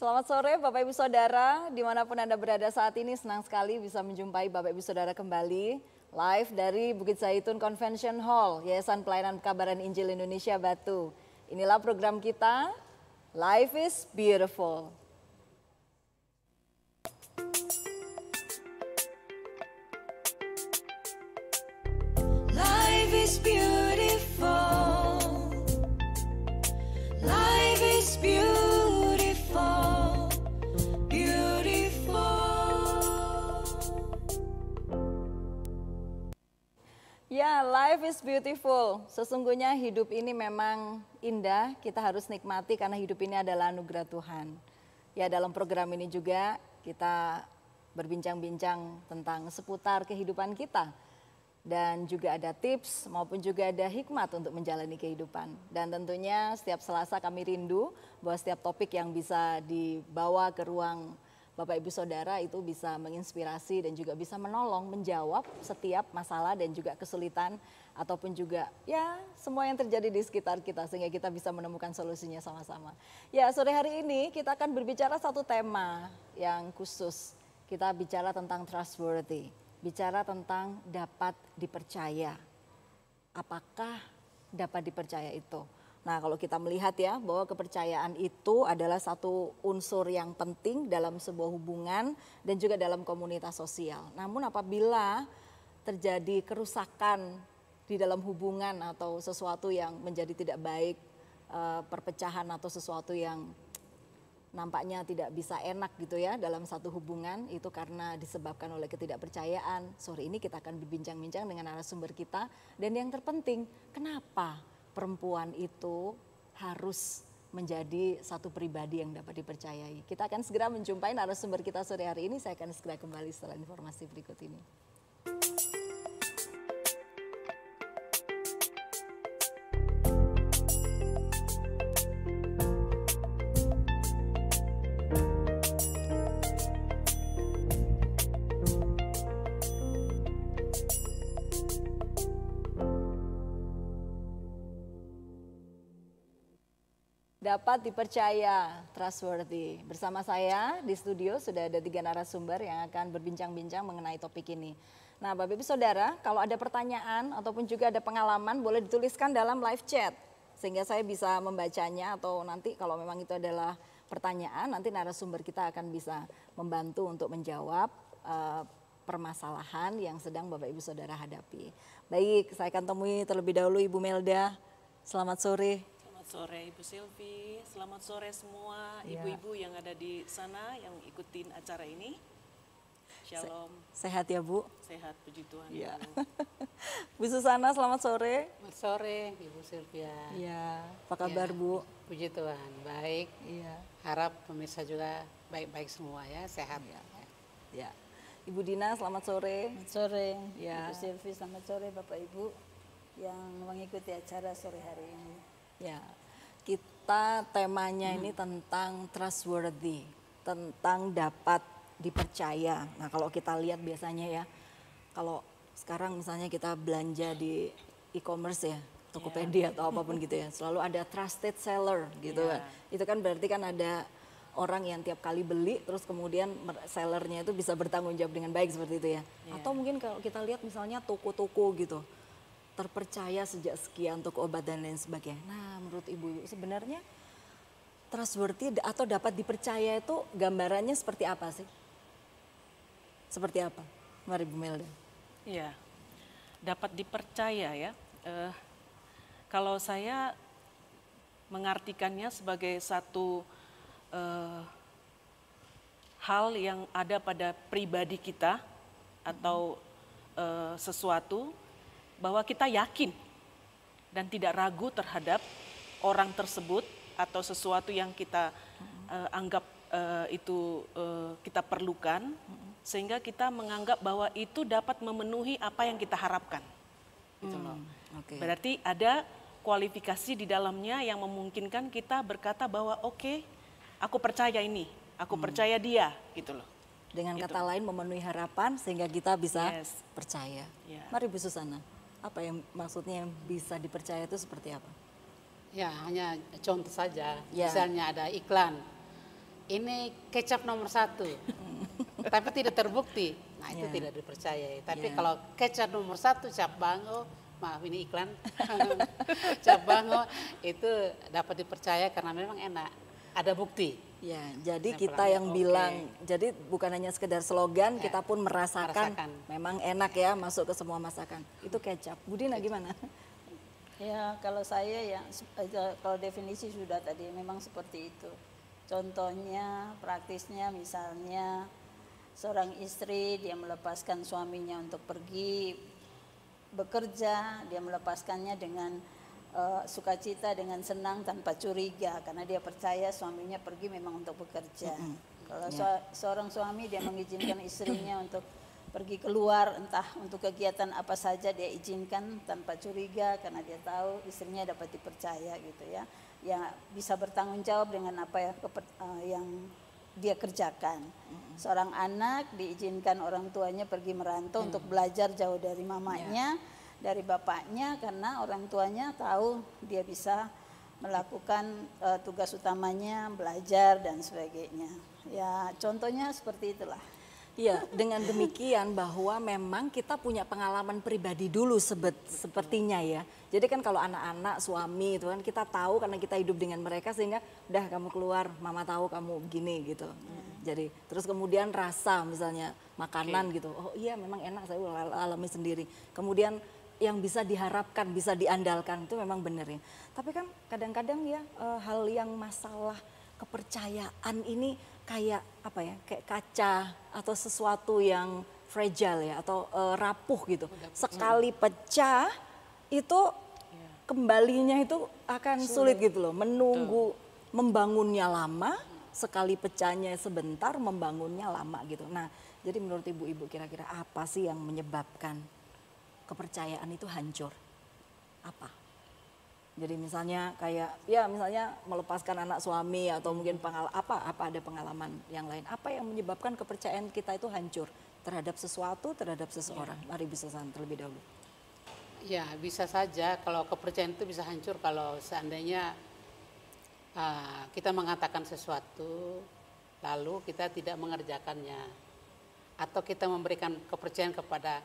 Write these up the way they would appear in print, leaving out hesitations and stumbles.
Selamat sore Bapak Ibu Saudara, dimanapun Anda berada saat ini, senang sekali bisa menjumpai Bapak Ibu Saudara kembali live dari Bukit Zaitun Convention Hall, Yayasan Pelayanan Pekabaran Injil Indonesia Batu. Inilah program kita, Life is Beautiful. Life is beautiful. Life is beautiful. Beautiful. Ya, life is beautiful. Sesungguhnya hidup ini memang indah, kita harus nikmati karena hidup ini adalah anugerah Tuhan. Ya, dalam program ini juga kita berbincang-bincang tentang seputar kehidupan kita. Dan juga ada tips maupun juga ada hikmat untuk menjalani kehidupan. Dan tentunya setiap Selasa kami rindu bahwa setiap topik yang bisa dibawa ke ruang Bapak Ibu Saudara itu bisa menginspirasi dan juga bisa menolong menjawab setiap masalah dan juga kesulitan ataupun juga ya semua yang terjadi di sekitar kita sehingga kita bisa menemukan solusinya sama-sama. Ya, sore hari ini kita akan berbicara satu tema yang khusus. Kita bicara tentang trustworthy. Bicara tentang dapat dipercaya. Apakah dapat dipercaya itu? Nah, kalau kita melihat ya bahwa kepercayaan itu adalah satu unsur yang penting dalam sebuah hubungan dan juga dalam komunitas sosial. Namun apabila terjadi kerusakan di dalam hubungan atau sesuatu yang menjadi tidak baik, perpecahan atau sesuatu yang nampaknya tidak bisa enak gitu ya dalam satu hubungan, itu karena disebabkan oleh ketidakpercayaan. Sore ini kita akan berbincang-bincang dengan narasumber kita, dan yang terpenting kenapa perempuan itu harus menjadi satu pribadi yang dapat dipercayai. Kita akan segera menjumpai narasumber kita sore hari ini. Saya akan segera kembali setelah informasi berikut ini. Dapat dipercaya, trustworthy. Bersama saya di studio sudah ada 3 narasumber yang akan berbincang-bincang mengenai topik ini. Nah, Bapak Ibu Saudara, kalau ada pertanyaan ataupun juga ada pengalaman boleh dituliskan dalam live chat. Sehingga saya bisa membacanya atau nanti kalau memang itu adalah pertanyaan, nanti narasumber kita akan bisa membantu untuk menjawab permasalahan yang sedang Bapak Ibu Saudara hadapi. Baik, saya akan temui terlebih dahulu Ibu Melda. Selamat sore. Selamat sore Ibu Silvi, selamat sore semua ibu-ibu yang ada di sana yang ikutin acara ini. Shalom. Sehat ya Bu? Sehat, puji Tuhan. Ya. Bu Susana, selamat sore. Selamat sore Ibu Silvia. Iya, apa kabar Bu? Puji Tuhan, baik. Iya. Harap pemirsa juga baik-baik semua ya, sehat. Ya. Ibu Dina, selamat sore. Selamat sore, Ya. Ibu Silvi, selamat sore Bapak Ibu yang mengikuti acara sore hari ini. Ya, kita temanya ini tentang trustworthy, tentang dapat dipercaya. Nah, kalau kita lihat biasanya ya, kalau sekarang misalnya kita belanja di e-commerce ya, Tokopedia atau apapun gitu ya, selalu ada trusted seller gitu kan. Itu kan berarti kan ada orang yang tiap kali beli terus kemudian sellernya itu bisa bertanggung jawab dengan baik seperti itu ya. Atau mungkin kalau kita lihat misalnya toko-toko gitu, terpercaya sejak sekian toko obat dan lain sebagainya. Nah, menurut Ibu sebenarnya trustworthy atau dapat dipercaya itu gambarannya seperti apa sih? Seperti apa? Mari Bu Melda. Iya, dapat dipercaya ya. Kalau saya mengartikannya sebagai satu hal yang ada pada pribadi kita atau sesuatu bahwa kita yakin dan tidak ragu terhadap orang tersebut atau sesuatu yang kita anggap itu kita perlukan, sehingga kita menganggap bahwa itu dapat memenuhi apa yang kita harapkan. Gitu loh. Berarti ada kualifikasi di dalamnya yang memungkinkan kita berkata bahwa oke, aku percaya ini, aku percaya dia, gitu loh. Dengan gitu. kata lain memenuhi harapan sehingga kita bisa percaya. Mari Bu Susana. Apa yang maksudnya yang bisa dipercaya itu seperti apa? Ya, hanya contoh saja. Ya. Misalnya ada iklan ini kecap nomor 1, tapi tidak terbukti. Nah itu tidak dipercaya. Tapi kalau kecap nomor 1 cap bango, maaf ini iklan, cap bango itu dapat dipercaya karena memang enak, ada bukti. Ya, jadi Saya kita pernah yang lihat, bilang, jadi bukan hanya sekedar slogan, Ya, kita pun merasakan merasakan. memang enak ya masuk ke semua masakan. Itu kecap. Budina gimana? Ya kalau saya ya kalau definisi sudah tadi memang seperti itu. Contohnya praktisnya misalnya seorang istri dia melepaskan suaminya untuk pergi bekerja, dia melepaskannya dengan sukacita, dengan senang tanpa curiga karena dia percaya suaminya pergi memang untuk bekerja. Kalau seorang suami dia mengizinkan istrinya untuk pergi keluar entah untuk kegiatan apa saja dia izinkan tanpa curiga karena dia tahu istrinya dapat dipercaya gitu ya. Ya bisa bertanggung jawab dengan apa yang dia kerjakan. Seorang anak diizinkan orang tuanya pergi merantau untuk belajar jauh dari mamanya, dari bapaknya karena orang tuanya tahu dia bisa melakukan tugas utamanya, belajar dan sebagainya. Ya contohnya seperti itulah. Iya, dengan demikian bahwa memang kita punya pengalaman pribadi dulu sepertinya ya. Jadi kan kalau anak-anak, suami itu kan kita tahu karena kita hidup dengan mereka sehingga udah kamu keluar, mama tahu kamu begini gitu. Jadi terus kemudian rasa misalnya makanan gitu. Oh iya memang enak saya alami sendiri. Kemudian yang bisa diharapkan, bisa diandalkan itu memang benar ya. Tapi kan kadang-kadang ya hal yang masalah kepercayaan ini kayak apa ya, kayak kaca atau sesuatu yang fragile ya atau rapuh gitu. Sekali pecah itu kembalinya itu akan sulit gitu loh. Menunggu membangunnya lama, sekali pecahnya sebentar, membangunnya lama gitu. Nah, jadi menurut ibu-ibu kira-kira apa sih yang menyebabkan kepercayaan itu hancur? Apa? Jadi misalnya kayak ya misalnya melepaskan anak suami atau mungkin apa ada pengalaman yang lain. Apa yang menyebabkan kepercayaan kita itu hancur terhadap sesuatu, terhadap seseorang? Mari Bu Susan terlebih dahulu. Ya bisa saja kalau kepercayaan itu bisa hancur kalau seandainya kita mengatakan sesuatu lalu kita tidak mengerjakannya. Atau kita memberikan kepercayaan kepada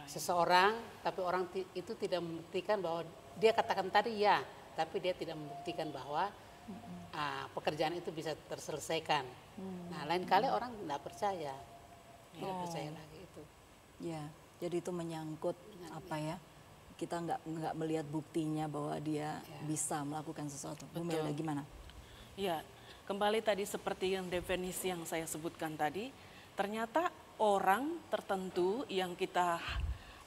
seseorang tapi orang itu tidak membuktikan bahwa dia katakan tadi ya, tapi dia tidak membuktikan bahwa pekerjaan itu bisa terselesaikan. Nah lain kali orang tidak percaya lagi itu. Ya, jadi itu menyangkut apa ya? Kita nggak melihat buktinya bahwa dia bisa melakukan sesuatu. Bu Melda gimana? Ya, kembali tadi seperti yang definisi yang saya sebutkan tadi, ternyata orang tertentu yang kita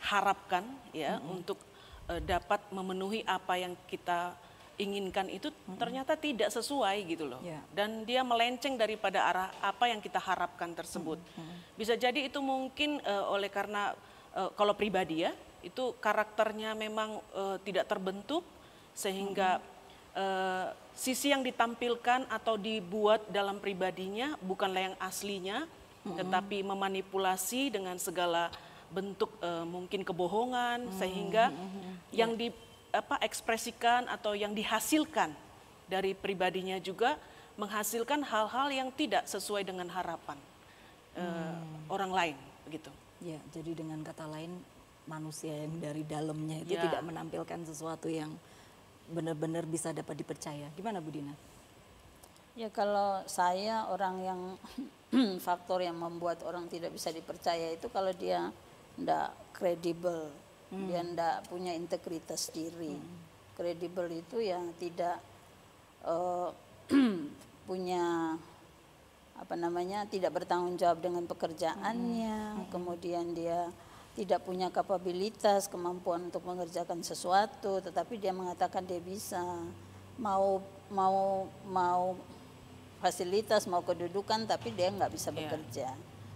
harapkan ya untuk dapat memenuhi apa yang kita inginkan itu ternyata tidak sesuai gitu loh. Dan dia melenceng daripada arah apa yang kita harapkan tersebut. Bisa jadi itu mungkin oleh karena kalau pribadi ya, itu karakternya memang tidak terbentuk sehingga sisi yang ditampilkan atau dibuat dalam pribadinya bukanlah yang aslinya, tetapi memanipulasi dengan segala bentuk mungkin kebohongan sehingga yang ekspresikan atau yang dihasilkan dari pribadinya juga menghasilkan hal-hal yang tidak sesuai dengan harapan orang lain begitu. Ya, jadi dengan kata lain manusia yang dari dalamnya itu tidak menampilkan sesuatu yang benar-benar bisa dapat dipercaya. Gimana Bu Dina? Ya kalau saya orang yang faktor yang membuat orang tidak bisa dipercaya itu kalau dia tidak kredibel, dia tidak punya integritas diri. Kredibel itu yang tidak punya tidak bertanggung jawab dengan pekerjaannya, kemudian dia tidak punya kapabilitas, kemampuan untuk mengerjakan sesuatu, tetapi dia mengatakan dia bisa, mau fasilitas, mau kedudukan, tapi dia nggak bisa bekerja.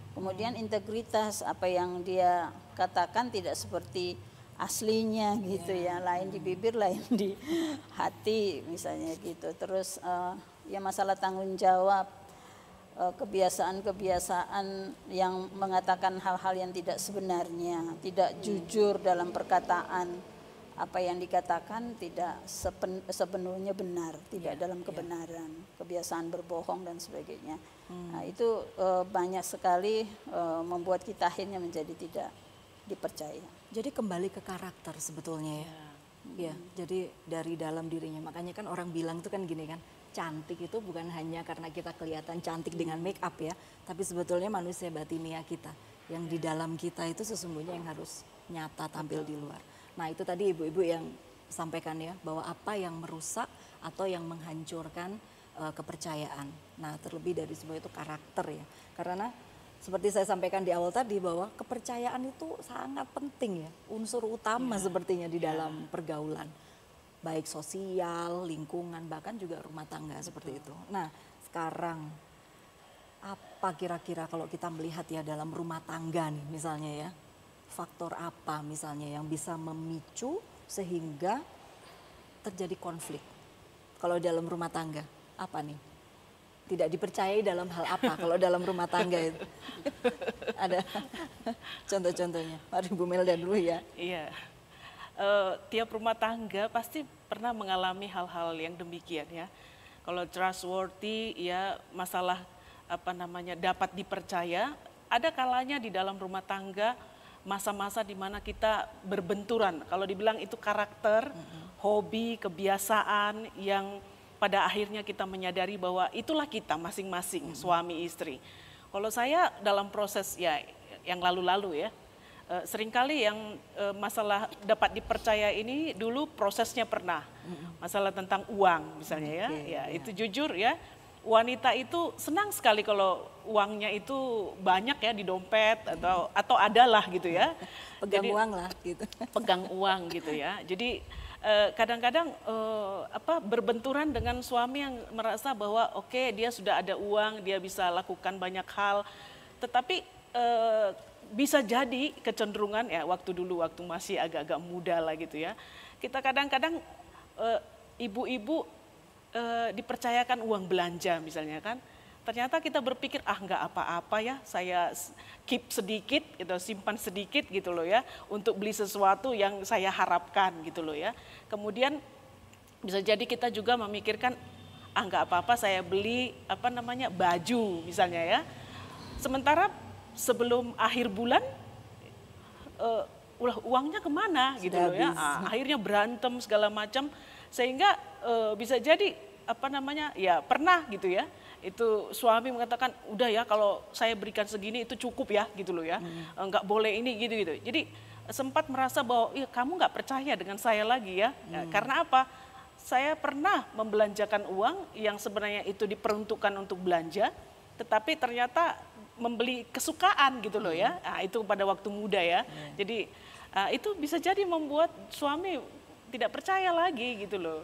Kemudian integritas, apa yang dia katakan tidak seperti aslinya gitu ya, lain di bibir, lain di hati misalnya gitu. Terus ya masalah tanggung jawab, kebiasaan-kebiasaan yang mengatakan hal-hal yang tidak sebenarnya, tidak jujur dalam perkataan, apa yang dikatakan tidak sepenuhnya benar, tidak dalam kebenaran, kebiasaan berbohong dan sebagainya. Nah, itu banyak sekali membuat kita akhirnya menjadi tidak dipercaya. Jadi kembali ke karakter sebetulnya ya. Ya, jadi dari dalam dirinya. Makanya kan orang bilang itu kan gini kan, cantik itu bukan hanya karena kita kelihatan cantik dengan make up ya, tapi sebetulnya manusia batinia kita yang di dalam kita itu sesungguhnya yang harus nyata tampil di luar. Nah, itu tadi ibu-ibu yang sampaikan ya, bahwa apa yang merusak atau yang menghancurkan kepercayaan. Nah, terlebih dari semua itu karakter ya. Karena seperti saya sampaikan di awal tadi bahwa kepercayaan itu sangat penting ya, unsur utama sepertinya di dalam pergaulan. Baik sosial, lingkungan, bahkan juga rumah tangga seperti itu. Nah, sekarang apa kira-kira kalau kita melihat ya dalam rumah tangga nih misalnya ya, faktor apa misalnya yang bisa memicu sehingga terjadi konflik kalau dalam rumah tangga? Apa nih? Tidak dipercayai dalam hal apa kalau dalam rumah tangga itu? Ada contoh-contohnya. Mari Bu Melda dulu ya. Iya. Tiap rumah tangga pasti pernah mengalami hal-hal yang demikian ya. Kalau trustworthy ya, masalah dapat dipercaya, ada kalanya di dalam rumah tangga masa-masa di mana kita berbenturan. Kalau dibilang itu karakter, hobi, kebiasaan yang pada akhirnya kita menyadari bahwa itulah kita masing-masing, suami istri. Kalau saya dalam proses ya yang lalu-lalu ya, seringkali yang masalah dapat dipercaya ini dulu prosesnya pernah. Masalah tentang uang misalnya ya, itu jujur ya. Wanita itu senang sekali kalau uangnya itu banyak ya di dompet atau adalah gitu ya. Pegang uang lah gitu. Pegang uang gitu ya. Jadi kadang-kadang berbenturan dengan suami yang merasa bahwa oke, dia sudah ada uang, dia bisa lakukan banyak hal. Tetapi bisa jadi kecenderungan ya waktu masih agak-agak muda lah gitu ya. Kita kadang-kadang ibu-ibu dipercayakan uang belanja misalnya kan, ternyata kita berpikir nggak apa-apa ya, saya keep sedikit gitu, simpan sedikit gitu loh ya, untuk beli sesuatu yang saya harapkan gitu loh ya. Kemudian bisa jadi kita juga memikirkan nggak apa-apa saya beli baju misalnya ya, sementara sebelum akhir bulan uangnya kemana gitu loh ya. Akhirnya berantem segala macam, sehingga bisa jadi ya pernah gitu ya, itu suami mengatakan udah ya kalau saya berikan segini itu cukup ya gitu loh ya, nggak boleh ini gitu. Jadi sempat merasa bahwa kamu nggak percaya dengan saya lagi ya. Karena apa? Saya pernah membelanjakan uang yang sebenarnya itu diperuntukkan untuk belanja, tetapi ternyata membeli kesukaan gitu loh ya. Nah, itu pada waktu muda ya. Jadi itu bisa jadi membuat suami tidak percaya lagi gitu loh.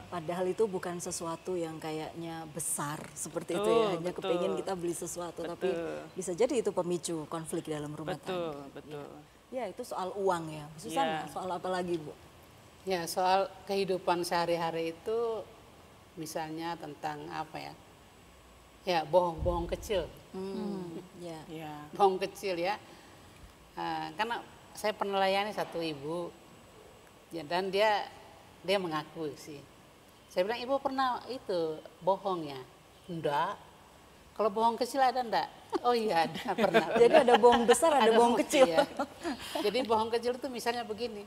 Padahal itu bukan sesuatu yang kayaknya besar seperti itu ya. Hanya kepingin kita beli sesuatu, tapi bisa jadi itu pemicu konflik dalam rumah tangga. Betul. Ya, itu soal uang ya. Susana, soal apa lagi Bu? Ya, soal kehidupan sehari-hari itu misalnya tentang apa ya? Ya, bohong-bohong kecil. Bohong kecil ya. Karena saya pernah layani satu ibu ya, dan dia mengaku sih. Saya bilang, ibu pernah itu bohong ya? Enggak. Kalau bohong kecil ada enggak? Oh iya, ada, pernah. Jadi ada bohong besar, ada bohong kecil. Iya. Jadi bohong kecil itu misalnya begini,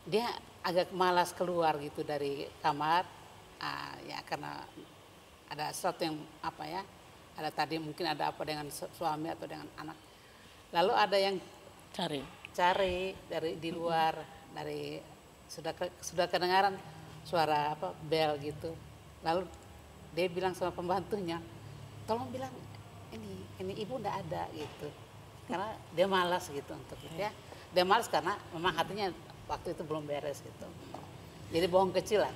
dia agak malas keluar gitu dari kamar, ya karena ada sesuatu yang ada tadi mungkin ada apa dengan suami atau dengan anak. Lalu ada yang cari dari di luar, dari sudah kedengaran suara bel gitu. Lalu dia bilang sama pembantunya, tolong bilang ini ibu enggak ada gitu. Karena dia malas gitu untuk itu ya. Dia malas karena memang hatinya waktu itu belum beres gitu. Jadi bohong kecil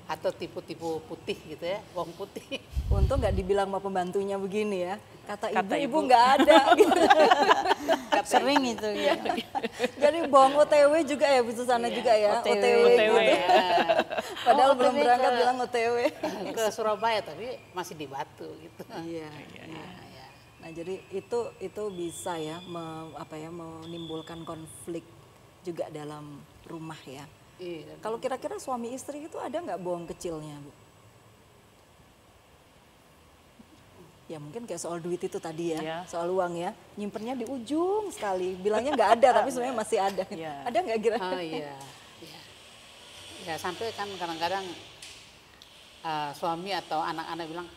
atau tipu-tipu putih gitu ya, bohong putih. Untung nggak dibilang sama pembantunya begini ya, kata ibu nggak ada gitu. Sering itu ya. Jadi bohong OTW juga ya Bu Susana juga ya, OTW gitu. ya. Padahal belum berangkat bilang OTW. Ke Surabaya tapi masih di Batu gitu. Iya. Nah, jadi itu bisa ya menimbulkan konflik juga dalam rumah ya. Iya. Kalau kira-kira suami istri itu ada nggak bohong kecilnya, Bu? Ya mungkin kayak soal duit itu tadi ya, Iya. soal uang ya, nyimpennya di ujung sekali, bilangnya nggak ada tapi sebenarnya masih ada. Iya. Ada nggak kira? Oh iya. Iya. Ya sampai kan kadang-kadang suami atau anak-anak bilang,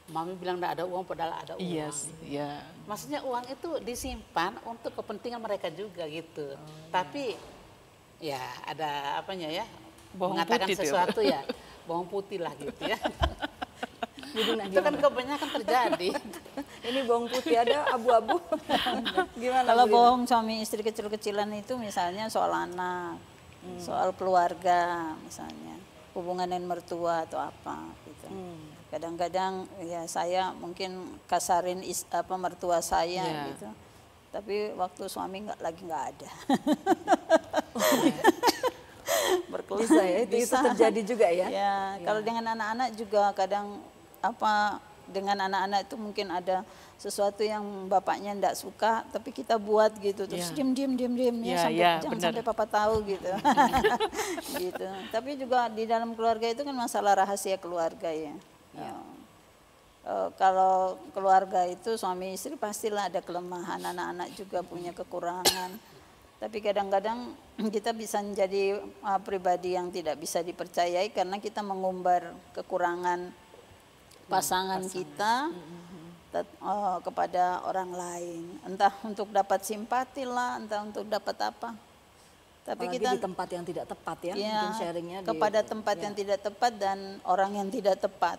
mami bilang nggak ada uang padahal ada uang. Iya, iya. Maksudnya uang itu disimpan untuk kepentingan mereka juga gitu. Tapi ya ada apanya ya, Bawang mengatakan putih tuh. sesuatu ya, bawang putih lah gitu ya. Gimana, Itu kan gimana? kebanyakan terjadi. Ini bawang putih ada abu-abu. Gimana? Kalau Bu Lina? bohong suami istri kecil-kecilan itu misalnya soal anak, soal keluarga misalnya, hubungan dengan mertua atau apa gitu. Kadang-kadang ya saya mungkin kasarin mertua saya Iya. gitu. Tapi waktu suami nggak ada. Berkeluar. Bisa ya, itu Bisa. terjadi juga ya. Ya, kalau dengan anak-anak juga kadang dengan anak-anak itu mungkin ada sesuatu yang bapaknya enggak suka tapi kita buat gitu terus Ya. diem Ya, sampai ya, jangan benar. sampai papa tahu gitu. Gitu. Tapi juga di dalam keluarga itu kan masalah rahasia keluarga ya. Kalau keluarga itu suami istri pastilah ada kelemahan, anak-anak juga punya kekurangan. Tapi kadang-kadang kita bisa menjadi pribadi yang tidak bisa dipercayai karena kita mengumbar kekurangan pasangan kita kepada orang lain. Entah untuk dapat simpati lah, entah untuk dapat apa. Tapi Apalagi kita di tempat yang tidak tepat ya, ya, mungkin sharingnya kepada tempat yang tidak tepat dan orang yang tidak tepat.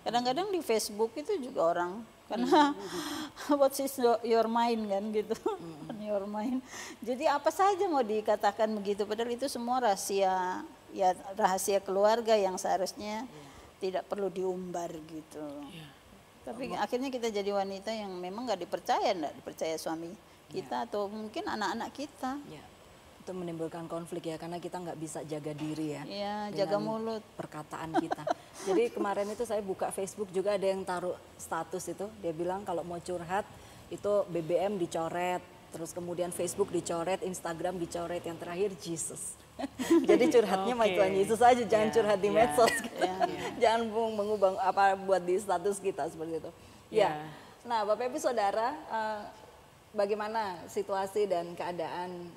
Kadang-kadang di Facebook itu juga orang karena what's your mind kan gitu, on your mind. Jadi apa saja mau dikatakan begitu, padahal itu semua rahasia ya rahasia keluarga yang seharusnya tidak perlu diumbar gitu. Tapi akhirnya kita jadi wanita yang memang nggak dipercaya suami kita atau mungkin anak-anak kita. Ya, itu menimbulkan konflik ya karena kita nggak bisa jaga diri ya. Iya, dengan jaga mulut. Perkataan kita. Jadi kemarin itu saya buka Facebook juga ada yang taruh status itu, dia bilang kalau mau curhat itu BBM dicoret, terus kemudian Facebook dicoret, Instagram dicoret, yang terakhir Jesus. Jadi curhatnya sama Oke. Tuhan Yesus aja, jangan Ya, curhat di ya, medsos. ya. Jangan mengubah apa buat di status kita seperti itu. Ya. Ya. Nah, Bapak Ibu Saudara, bagaimana situasi dan keadaan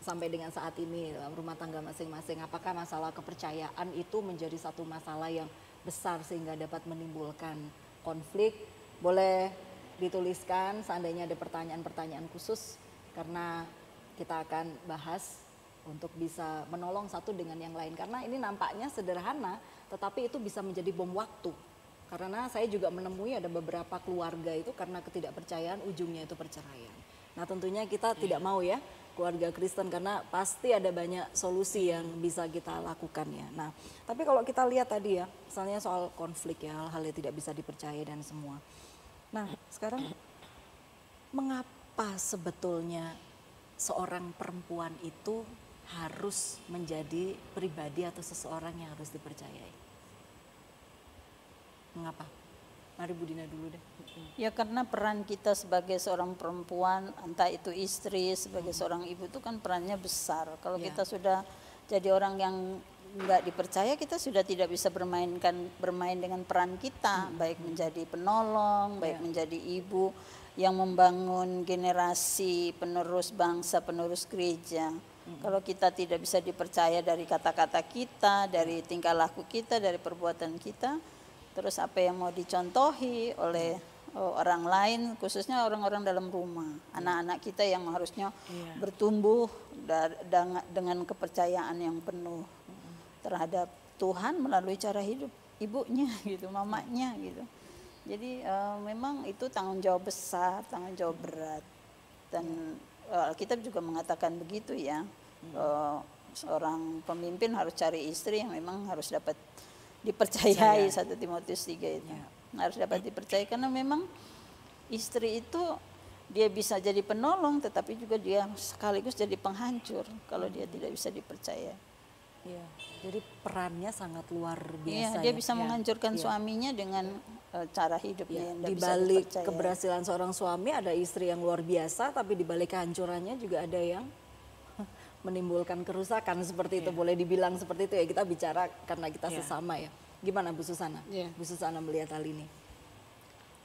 sampai dengan saat ini dalam rumah tangga masing-masing? Apakah masalah kepercayaan itu menjadi satu masalah yang besar sehingga dapat menimbulkan konflik? Boleh dituliskan seandainya ada pertanyaan-pertanyaan khusus karena kita akan bahas untuk bisa menolong satu dengan yang lain. Karena ini nampaknya sederhana, tetapi itu bisa menjadi bom waktu. Karena saya juga menemui ada beberapa keluarga itu karena ketidakpercayaan ujungnya itu perceraian. Nah tentunya kita tidak mau ya keluarga Kristen karena pasti ada banyak solusi yang bisa kita lakukan ya. Nah tapi kalau kita lihat tadi ya, misalnya soal konflik ya, hal-hal yang tidak bisa dipercaya dan semua. Nah sekarang mengapa sebetulnya seorang perempuan itu harus menjadi pribadi atau seseorang yang harus dipercayai? Mengapa? Mari Bu Dina dulu deh. Ya karena peran kita sebagai seorang perempuan, entah itu istri, sebagai seorang ibu itu kan perannya besar. Kalau Ya. kita sudah jadi orang yang nggak dipercaya, kita sudah tidak bisa bermain dengan peran kita, baik menjadi penolong, baik menjadi ibu yang membangun generasi penerus bangsa, penerus gereja. Kalau kita tidak bisa dipercaya dari kata-kata kita, dari tingkah laku kita, dari perbuatan kita, terus apa yang mau dicontohi oleh orang lain, khususnya orang-orang dalam rumah, anak-anak kita yang harusnya bertumbuh dengan kepercayaan yang penuh terhadap Tuhan melalui cara hidup ibunya gitu, mamanya gitu. Jadi memang itu tanggung jawab besar, tanggung jawab berat, dan Alkitab juga mengatakan begitu ya. Seorang pemimpin harus cari istri yang memang harus dapat dipercayai, 1 Timotius 3 itu. Harus dapat dipercayai karena memang istri itu dia bisa jadi penolong tetapi juga dia sekaligus jadi penghancur kalau dia tidak bisa dipercaya. Iya. Jadi perannya sangat luar Iya, biasa. dia ya. bisa menghancurkan suaminya dengan cara hidupnya yang Di tidak bisa balik dipercaya. keberhasilan seorang suami ada istri yang luar biasa, tapi di balik kehancurannya juga ada yang menimbulkan kerusakan seperti itu, boleh dibilang seperti itu ya, kita bicara karena kita sesama ya. Gimana Bu Susana? Bu Susana melihat hal ini?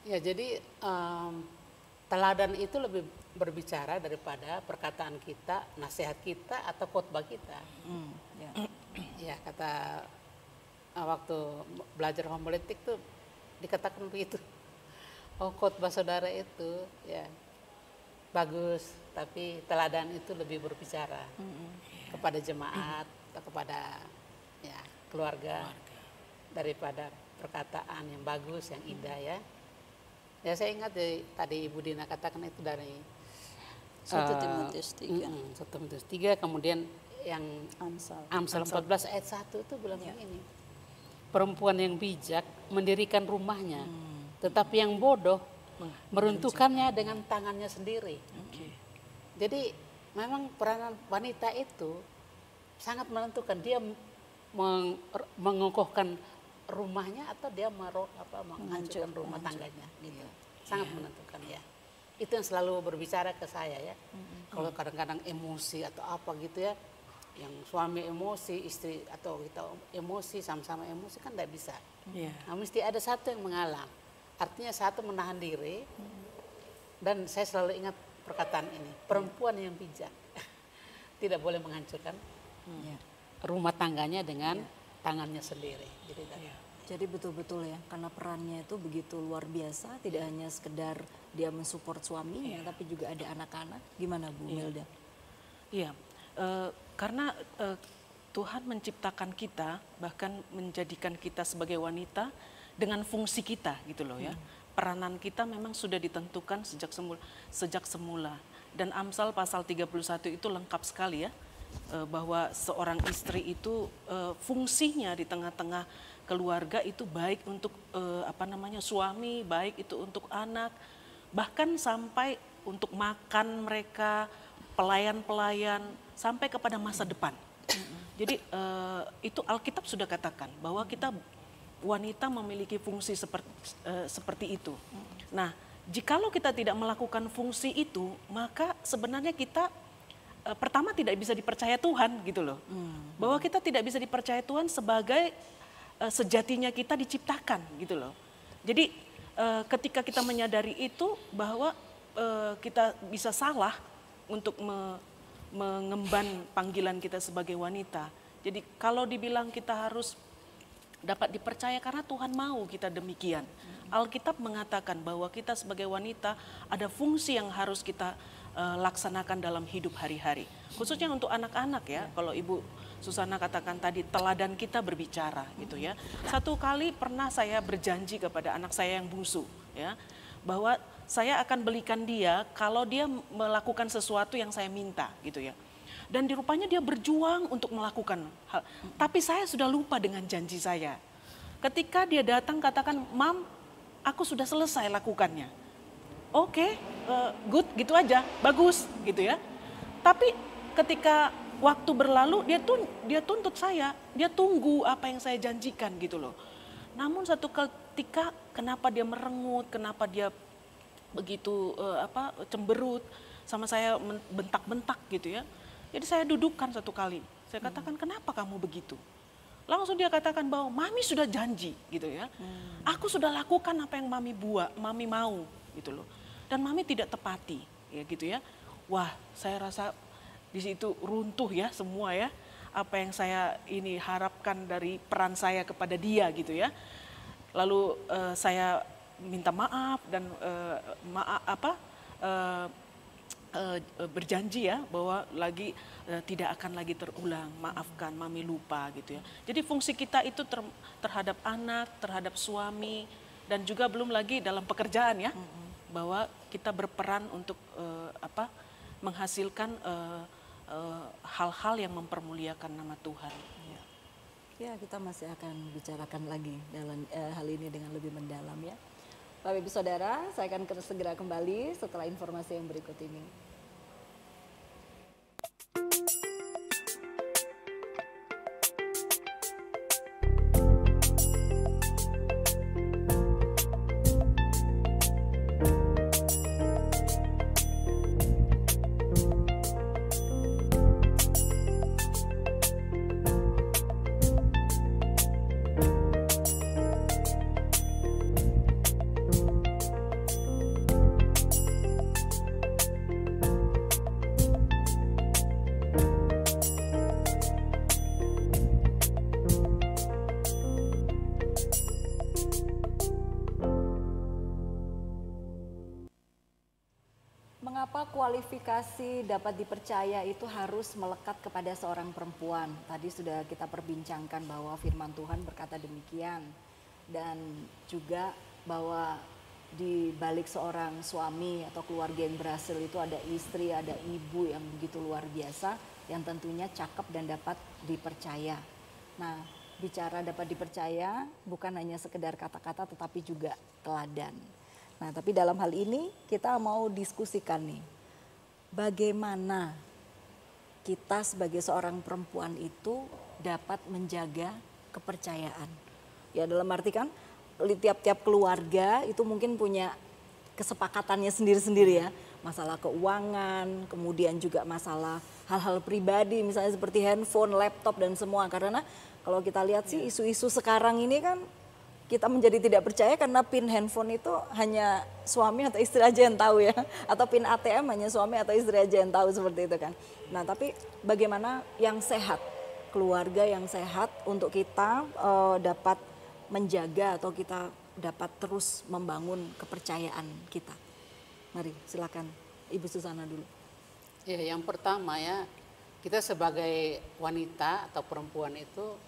Ya, jadi teladan itu lebih berbicara daripada perkataan kita, nasihat kita atau khotbah kita. Ya, kata waktu belajar homiletik tuh dikatakan begitu. Oh, khotbah saudara itu ya bagus, tapi teladan itu lebih berbicara kepada jemaat atau kepada ya keluarga daripada perkataan yang bagus, yang indah ya. Ya, saya ingat tadi Ibu Dina katakan itu dari 1 Timotius 3. 1 Timotius 3, kemudian yang Amsal 14 ayat 1 itu bilang begini. Perempuan yang bijak mendirikan rumahnya, tetapi yang bodoh meruntuhkannya dengan tangannya sendiri. Jadi memang peranan wanita itu sangat menentukan, dia mengokohkan rumahnya atau dia menghancurkan rumah tangganya gitu. Sangat menentukan ya. Itu yang selalu berbicara ke saya ya. Kalau kadang-kadang emosi atau apa gitu ya, yang suami emosi, istri atau kita emosi, sama-sama emosi kan tidak bisa. Nah, mesti ada satu yang mengalah. Artinya satu menahan diri. Dan saya selalu ingat perkataan ini, perempuan yang bijak tidak boleh menghancurkan rumah tangganya dengan tangannya sendiri. Jadi betul-betul ya, karena perannya itu begitu luar biasa, tidak hanya sekedar dia mensupport suaminya, tapi juga ada anak-anak. Gimana Bu Milda? Iya, karena Tuhan menciptakan kita, bahkan menjadikan kita sebagai wanita dengan fungsi kita gitu loh ya. Peranan kita memang sudah ditentukan sejak semula. Dan Amsal pasal 31 itu lengkap sekali ya, bahwa seorang istri itu fungsinya di tengah-tengah keluarga itu baik untuk suami, baik itu untuk anak, bahkan sampai untuk makan mereka, pelayan-pelayan, sampai kepada masa depan. Jadi itu Alkitab sudah katakan bahwa kita wanita memiliki fungsi seperti itu. Nah, jikalau kita tidak melakukan fungsi itu, maka sebenarnya kita pertama tidak bisa dipercaya Tuhan gitu loh. Bahwa kita tidak bisa dipercaya Tuhan sebagai sejatinya kita diciptakan gitu loh. Jadi ketika kita menyadari itu bahwa kita bisa salah untuk mengemban panggilan kita sebagai wanita. Jadi kalau dibilang kita harus dapat dipercaya karena Tuhan mau kita demikian. Alkitab mengatakan bahwa kita sebagai wanita ada fungsi yang harus kita laksanakan dalam hidup hari-hari. Khususnya untuk anak-anak ya, kalau Ibu Susana katakan tadi teladan kita berbicara gitu ya. Satu kali pernah saya berjanji kepada anak saya yang bungsu ya, bahwa saya akan belikan dia kalau dia melakukan sesuatu yang saya minta gitu ya. Dan dirupanya dia berjuang untuk melakukan hal. Tapi saya sudah lupa dengan janji saya. Ketika dia datang katakan, "Mam, aku sudah selesai lakukannya." Oke, good gitu aja, bagus gitu ya. Tapi ketika waktu berlalu dia tuntut saya, dia tunggu apa yang saya janjikan gitu loh. Namun satu ketika kenapa dia merengut, kenapa dia begitu cemberut sama saya, bentak-bentak gitu ya. Jadi saya dudukkan satu kali, saya katakan kenapa kamu begitu? Langsung dia katakan bahwa mami sudah janji gitu ya. Aku sudah lakukan apa yang mami mau gitu loh. Dan mami tidak tepati ya gitu ya. Wah, saya rasa di situ runtuh ya semua ya, apa yang saya ini harapkan dari peran saya kepada dia gitu ya. Lalu saya minta maaf dan berjanji ya bahwa tidak akan lagi terulang, maafkan mami lupa gitu ya. Jadi fungsi kita itu terhadap anak, terhadap suami, dan juga belum lagi dalam pekerjaan ya, bahwa kita berperan untuk menghasilkan hal-hal yang mempermuliakan nama Tuhan. Ya, kita masih akan bicarakan lagi dalam hal ini dengan lebih mendalam ya. Bapak Ibu Saudara, saya akan segera kembali setelah informasi yang berikut ini. Mengapa kualifikasi dapat dipercaya itu harus melekat kepada seorang perempuan? Tadi sudah kita perbincangkan bahwa firman Tuhan berkata demikian. Dan juga bahwa di balik seorang suami atau keluarga yang berhasil itu ada istri, ada ibu yang begitu luar biasa, yang tentunya cakep dan dapat dipercaya. Nah, bicara dapat dipercaya bukan hanya sekedar kata-kata tetapi juga teladan. Nah, tapi dalam hal ini kita mau diskusikan nih, bagaimana kita sebagai seorang perempuan itu dapat menjaga kepercayaan. Ya, dalam arti kan tiap-tiap keluarga itu mungkin punya kesepakatannya sendiri-sendiri ya. Masalah keuangan, kemudian juga masalah hal-hal pribadi misalnya seperti handphone, laptop dan semua. Karena kalau kita lihat sih isu-isu sekarang ini kan kita menjadi tidak percaya karena PIN handphone itu hanya suami atau istri aja yang tahu ya. Atau PIN ATM hanya suami atau istri aja yang tahu seperti itu kan. Nah, tapi bagaimana yang sehat, keluarga yang sehat untuk kita dapat menjaga atau kita dapat terus membangun kepercayaan kita. Mari silakan Ibu Susana dulu. Ya, yang pertama ya, kita sebagai wanita atau perempuan itu,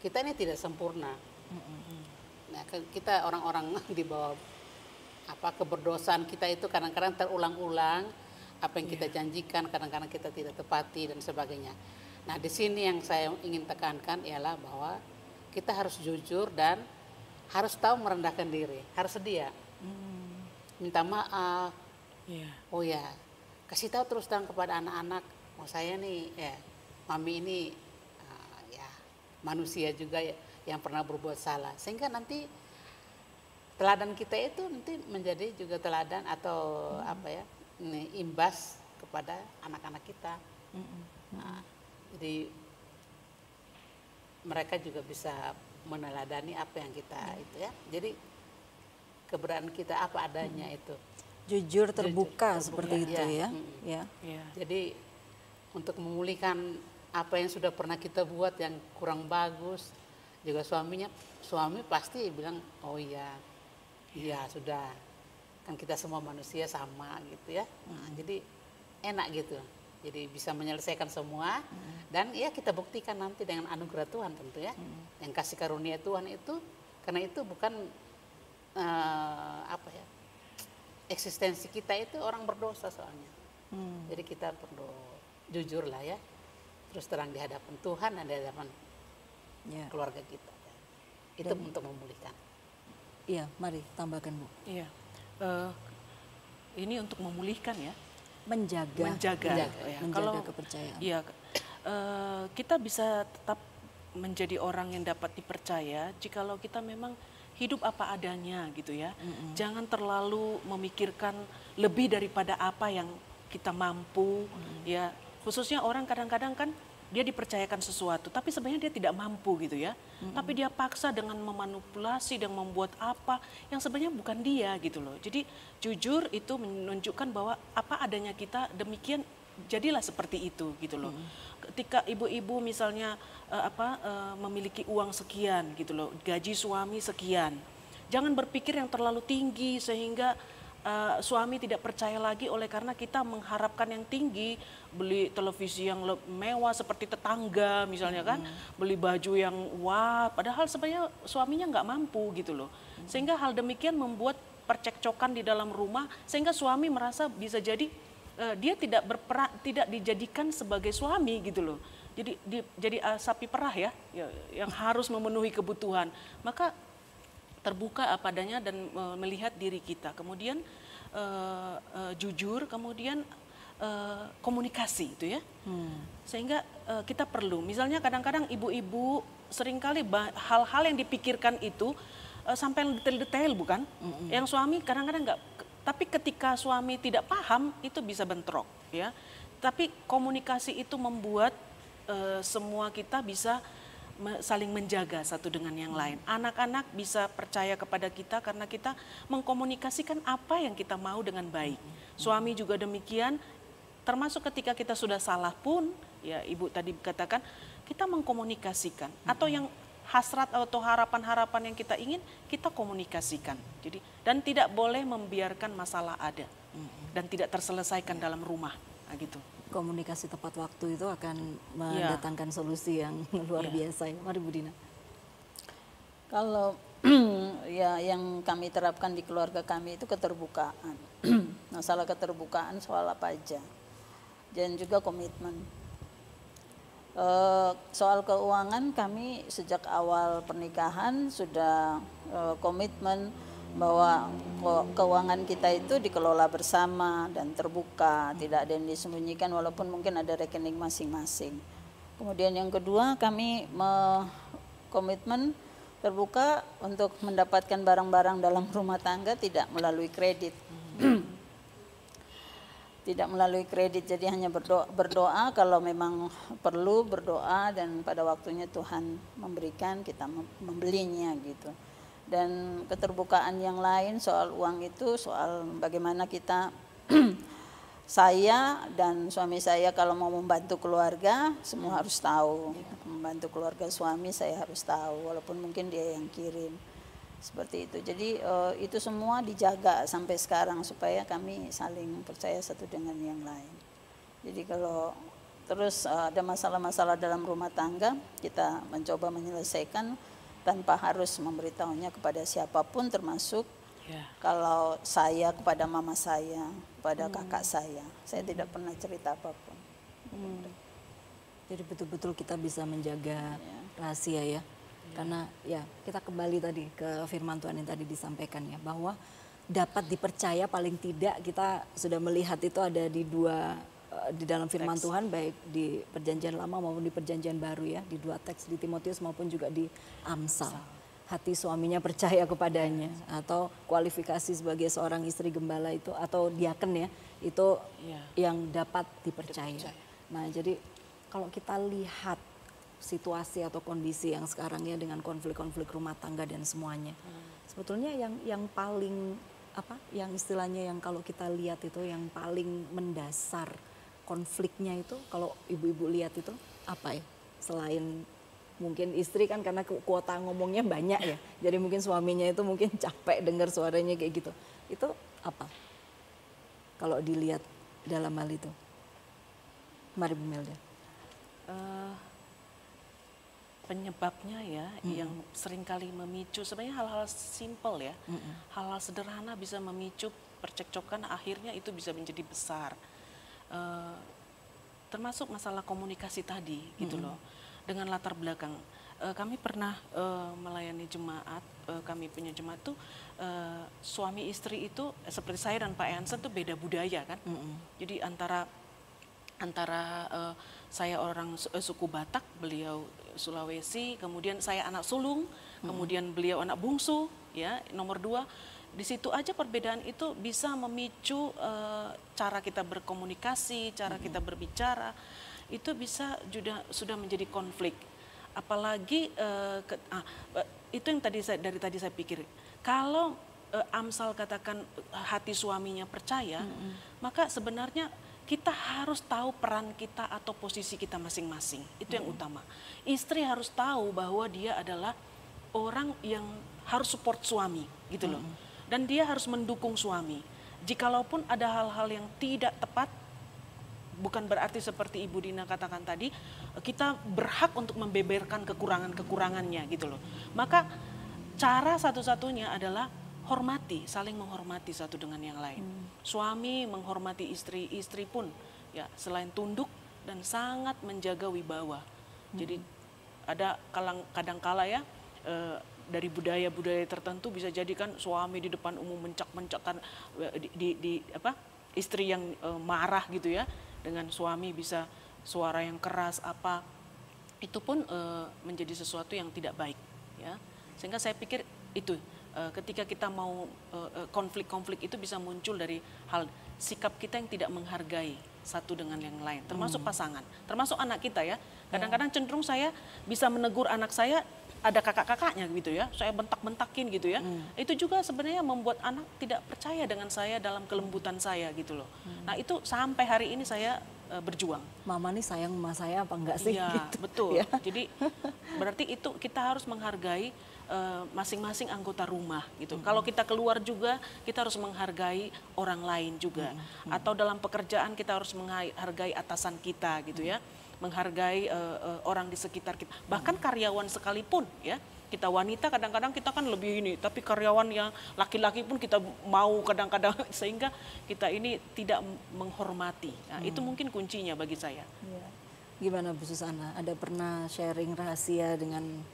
kita ini tidak sempurna. Nah, kita orang-orang di bawah keberdosaan kita itu kadang-kadang terulang-ulang, apa yang kita janjikan kadang-kadang kita tidak tepati dan sebagainya. Nah, di sini yang saya ingin tekankan ialah bahwa kita harus jujur dan harus tahu merendahkan diri, harus sedia. Minta maaf. Oh ya, kasih tahu terus terang kepada anak-anak, oh saya nih ya, mami ini ya manusia juga ya, yang pernah berbuat salah, sehingga nanti teladan kita itu nanti menjadi juga teladan atau imbas kepada anak-anak kita. Nah, jadi mereka juga bisa meneladani apa yang kita itu ya. Jadi keberadaan kita apa adanya itu. Jujur terbuka seperti itu ya. Ya. Jadi untuk memulihkan apa yang sudah pernah kita buat yang kurang bagus, juga suami pasti bilang, oh iya sudah, kan kita semua manusia sama gitu ya. Nah, jadi enak gitu, jadi bisa menyelesaikan semua dan ya kita buktikan nanti dengan anugerah Tuhan tentu ya, yang kasih karunia Tuhan itu, karena itu bukan eksistensi kita itu orang berdosa soalnya. Jadi kita perlu jujur lah ya, terus terang di hadapan Tuhan dan di hadapan keluarga kita. Itu untuk memulihkan. Iya, mari tambahkan Bu. Iya, ini untuk memulihkan ya. Menjaga kepercayaan. Iya, kita bisa tetap menjadi orang yang dapat dipercaya jikalau kita memang hidup apa adanya gitu ya. Jangan terlalu memikirkan lebih daripada apa yang kita mampu ya. Khususnya orang kadang-kadang kan dia dipercayakan sesuatu, tapi sebenarnya dia tidak mampu gitu ya. Tapi dia paksa dengan memanipulasi dan membuat apa yang sebenarnya bukan dia gitu loh. Jadi jujur itu menunjukkan bahwa apa adanya kita, demikian jadilah seperti itu gitu loh. Ketika ibu-ibu misalnya memiliki uang sekian gitu loh, gaji suami sekian, jangan berpikir yang terlalu tinggi sehingga suami tidak percaya lagi oleh karena kita mengharapkan yang tinggi, beli televisi yang mewah seperti tetangga misalnya kan, beli baju yang wah, padahal sebenarnya suaminya nggak mampu gitu loh. Sehingga hal demikian membuat percekcokan di dalam rumah, sehingga suami merasa bisa jadi dia tidak dijadikan sebagai suami gitu loh. Jadi sapi perah ya, yang harus memenuhi kebutuhan. Maka terbuka apa adanya dan melihat diri kita, kemudian jujur, kemudian komunikasi itu ya, sehingga kita perlu, misalnya kadang-kadang ibu-ibu seringkali hal-hal yang dipikirkan itu sampai detail-detail bukan, yang suami kadang-kadang nggak, tapi ketika suami tidak paham itu bisa bentrok ya, tapi komunikasi itu membuat semua kita bisa saling menjaga satu dengan yang lain. Anak-anak bisa percaya kepada kita karena kita mengkomunikasikan apa yang kita mau dengan baik. Suami juga demikian, termasuk ketika kita sudah salah pun, ya Ibu tadi katakan, kita mengkomunikasikan. Atau yang hasrat atau harapan-harapan yang kita ingin, kita komunikasikan. Jadi, dan tidak boleh membiarkan masalah ada. dan tidak terselesaikan dalam rumah. Nah, gitu. Komunikasi tepat waktu itu akan mendatangkan solusi yang luar biasa ya. Mari Bu Dina. Kalau ya yang kami terapkan di keluarga kami itu keterbukaan. Masalah keterbukaan soal apa aja. Dan juga komitmen. Soal keuangan kami sejak awal pernikahan sudah komitmen bahwa keuangan kita itu dikelola bersama dan terbuka, tidak ada yang disembunyikan walaupun mungkin ada rekening masing-masing. Kemudian yang kedua kami komitmen terbuka untuk mendapatkan barang-barang dalam rumah tangga tidak melalui kredit. Tidak melalui kredit, jadi hanya berdoa kalau memang perlu berdoa dan pada waktunya Tuhan memberikan, kita membelinya gitu. Dan keterbukaan yang lain soal uang itu soal bagaimana kita saya dan suami saya kalau mau membantu keluarga semua harus tahu. Membantu keluarga suami saya harus tahu walaupun mungkin dia yang kirim. Seperti itu. Jadi itu semua dijaga sampai sekarang supaya kami saling percaya satu dengan yang lain. Jadi kalau terus ada masalah-masalah dalam rumah tangga, kita mencoba menyelesaikan tanpa harus memberitahunya kepada siapapun termasuk kalau saya kepada mama saya, kepada kakak saya tidak pernah cerita apapun. Jadi betul-betul kita bisa menjaga rahasia ya. Karena ya kita kembali tadi ke firman Tuhan yang tadi disampaikan ya, bahwa dapat dipercaya paling tidak kita sudah melihat itu ada di dalam firman Tuhan, baik di perjanjian lama maupun di perjanjian baru ya, di 2 teks di Timotius maupun juga di Amsal. Hati suaminya percaya kepadanya, atau kualifikasi sebagai seorang istri gembala itu atau diaken ya, itu yang dapat dipercaya. Nah jadi kalau kita lihat situasi atau kondisi yang sekarang ya dengan konflik-konflik rumah tangga dan semuanya, sebetulnya yang paling apa, yang istilahnya yang kalau kita lihat itu yang paling mendasar konfliknya itu kalau ibu-ibu lihat itu apa ya, selain mungkin istri kan karena kuota ngomongnya banyak ya, jadi mungkin suaminya itu mungkin capek dengar suaranya kayak gitu, itu apa kalau dilihat dalam hal itu? Mari Bu Melda. Penyebabnya ya yang seringkali memicu sebenarnya hal-hal simpel ya, hal-hal sederhana bisa memicu percekcokan, akhirnya itu bisa menjadi besar. Termasuk masalah komunikasi tadi gitu loh, dengan latar belakang kami pernah melayani jemaat, kami punya jemaat tuh suami istri itu seperti saya dan Pak Eansen tuh beda budaya kan, jadi antara saya orang suku Batak, beliau Sulawesi, kemudian saya anak sulung, kemudian beliau anak bungsu ya nomor 2. Di situ aja perbedaan itu bisa memicu cara kita berkomunikasi, cara kita berbicara, itu bisa sudah menjadi konflik. Apalagi itu yang dari tadi saya pikir, kalau Amsal katakan hati suaminya percaya, maka sebenarnya kita harus tahu peran kita atau posisi kita masing-masing, itu yang utama. Istri harus tahu bahwa dia adalah orang yang harus support suami gitu loh. Dan dia harus mendukung suami. Jikalaupun ada hal-hal yang tidak tepat, bukan berarti seperti Ibu Dina katakan tadi, kita berhak untuk membeberkan kekurangan-kekurangannya gitu loh. Maka cara satu-satunya adalah hormati, saling menghormati satu dengan yang lain. Suami menghormati istri, istri pun ya selain tunduk dan sangat menjaga wibawa. Jadi ada kadang-kala ya, dari budaya-budaya tertentu bisa jadikan suami di depan umum mencak-mencakkan istri yang marah gitu ya, dengan suami bisa suara yang keras apa, itu pun menjadi sesuatu yang tidak baik ya. Sehingga saya pikir itu ketika kita mau konflik-konflik itu bisa muncul dari hal sikap kita yang tidak menghargai satu dengan yang lain, termasuk pasangan, termasuk anak kita ya. Kadang-kadang cenderung saya bisa menegur anak saya ada kakak-kakaknya gitu ya, saya bentak-bentakin gitu ya. Itu juga sebenarnya membuat anak tidak percaya dengan saya dalam kelembutan saya gitu loh. Nah itu sampai hari ini saya berjuang. Mama nih sayang sama saya apa enggak sih? Iya, Gitu. betul. Ya. Jadi berarti itu kita harus menghargai masing-masing anggota rumah gitu. Kalau kita keluar juga kita harus menghargai orang lain juga. Atau dalam pekerjaan kita harus menghargai atasan kita gitu ya. Menghargai orang di sekitar kita. Bahkan karyawan sekalipun ya. Kita wanita kadang-kadang kita kan lebih ini, tapi karyawan yang laki-laki pun kita mau kadang-kadang sehingga kita ini tidak menghormati. Nah, itu mungkin kuncinya bagi saya. Iya. Gimana Bu Susana? Ada pernah sharing rahasia dengan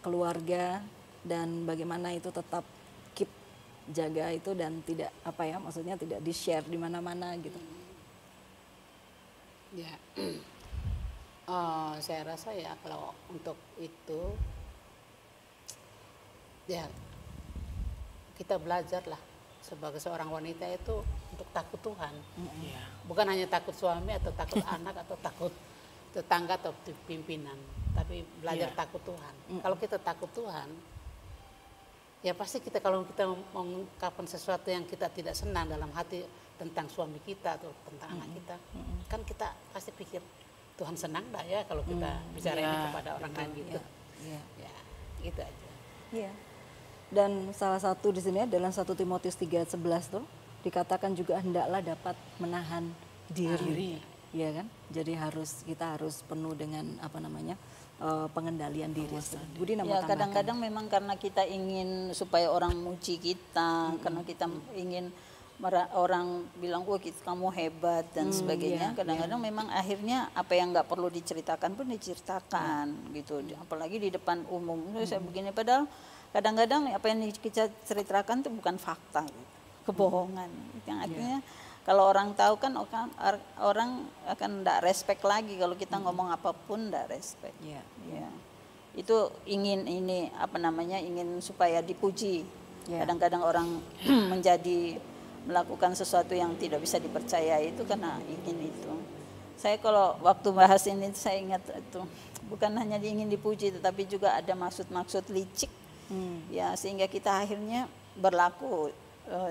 keluarga dan bagaimana itu tetap keep jaga itu dan tidak apa ya, maksudnya tidak di-share di mana-mana gitu. Ya, saya rasa ya kalau untuk itu ya kita belajarlah sebagai seorang wanita itu untuk takut Tuhan. Iya. Bukan hanya takut suami atau takut anak atau takut tetangga atau pimpinan, tapi belajar Iya. takut Tuhan. Kalau kita takut Tuhan, ya pasti kita kalau kita mengungkapkan sesuatu yang kita tidak senang dalam hati tentang suami kita atau tentang anak kita, kan kita pasti pikir Tuhan senang enggak ya kalau kita bicara ini Iya, kepada orang lain gitu. Iya. Ya, gitu aja. Iya. Dan salah satu di sini dalam 1 Timotius 3:11 tuh dikatakan juga hendaklah dapat menahan diri. Iya kan? Jadi kita harus penuh dengan apa namanya? Pengendalian diri. Budi Ya mau tambahkan. kadang-kadang memang karena kita ingin supaya orang muji kita, karena kita ingin orang bilang, wah kamu hebat dan sebagainya. Kadang-kadang memang akhirnya apa yang nggak perlu diceritakan pun diceritakan gitu. Apalagi di depan umum. Saya begini padahal kadang-kadang apa yang kita ceritakan itu bukan fakta, gitu. Kebohongan. Yang artinya kalau orang tahu kan orang akan tidak respect lagi kalau kita ngomong apapun tidak respect. Iya. Ya. Itu ingin ingin supaya dipuji. Ya. Kadang-kadang orang menjadi melakukan sesuatu yang tidak bisa dipercaya itu karena ingin itu. Saya kalau waktu bahas ini saya ingat itu bukan hanya ingin dipuji tetapi juga ada maksud-maksud licik. Ya sehingga kita akhirnya berlaku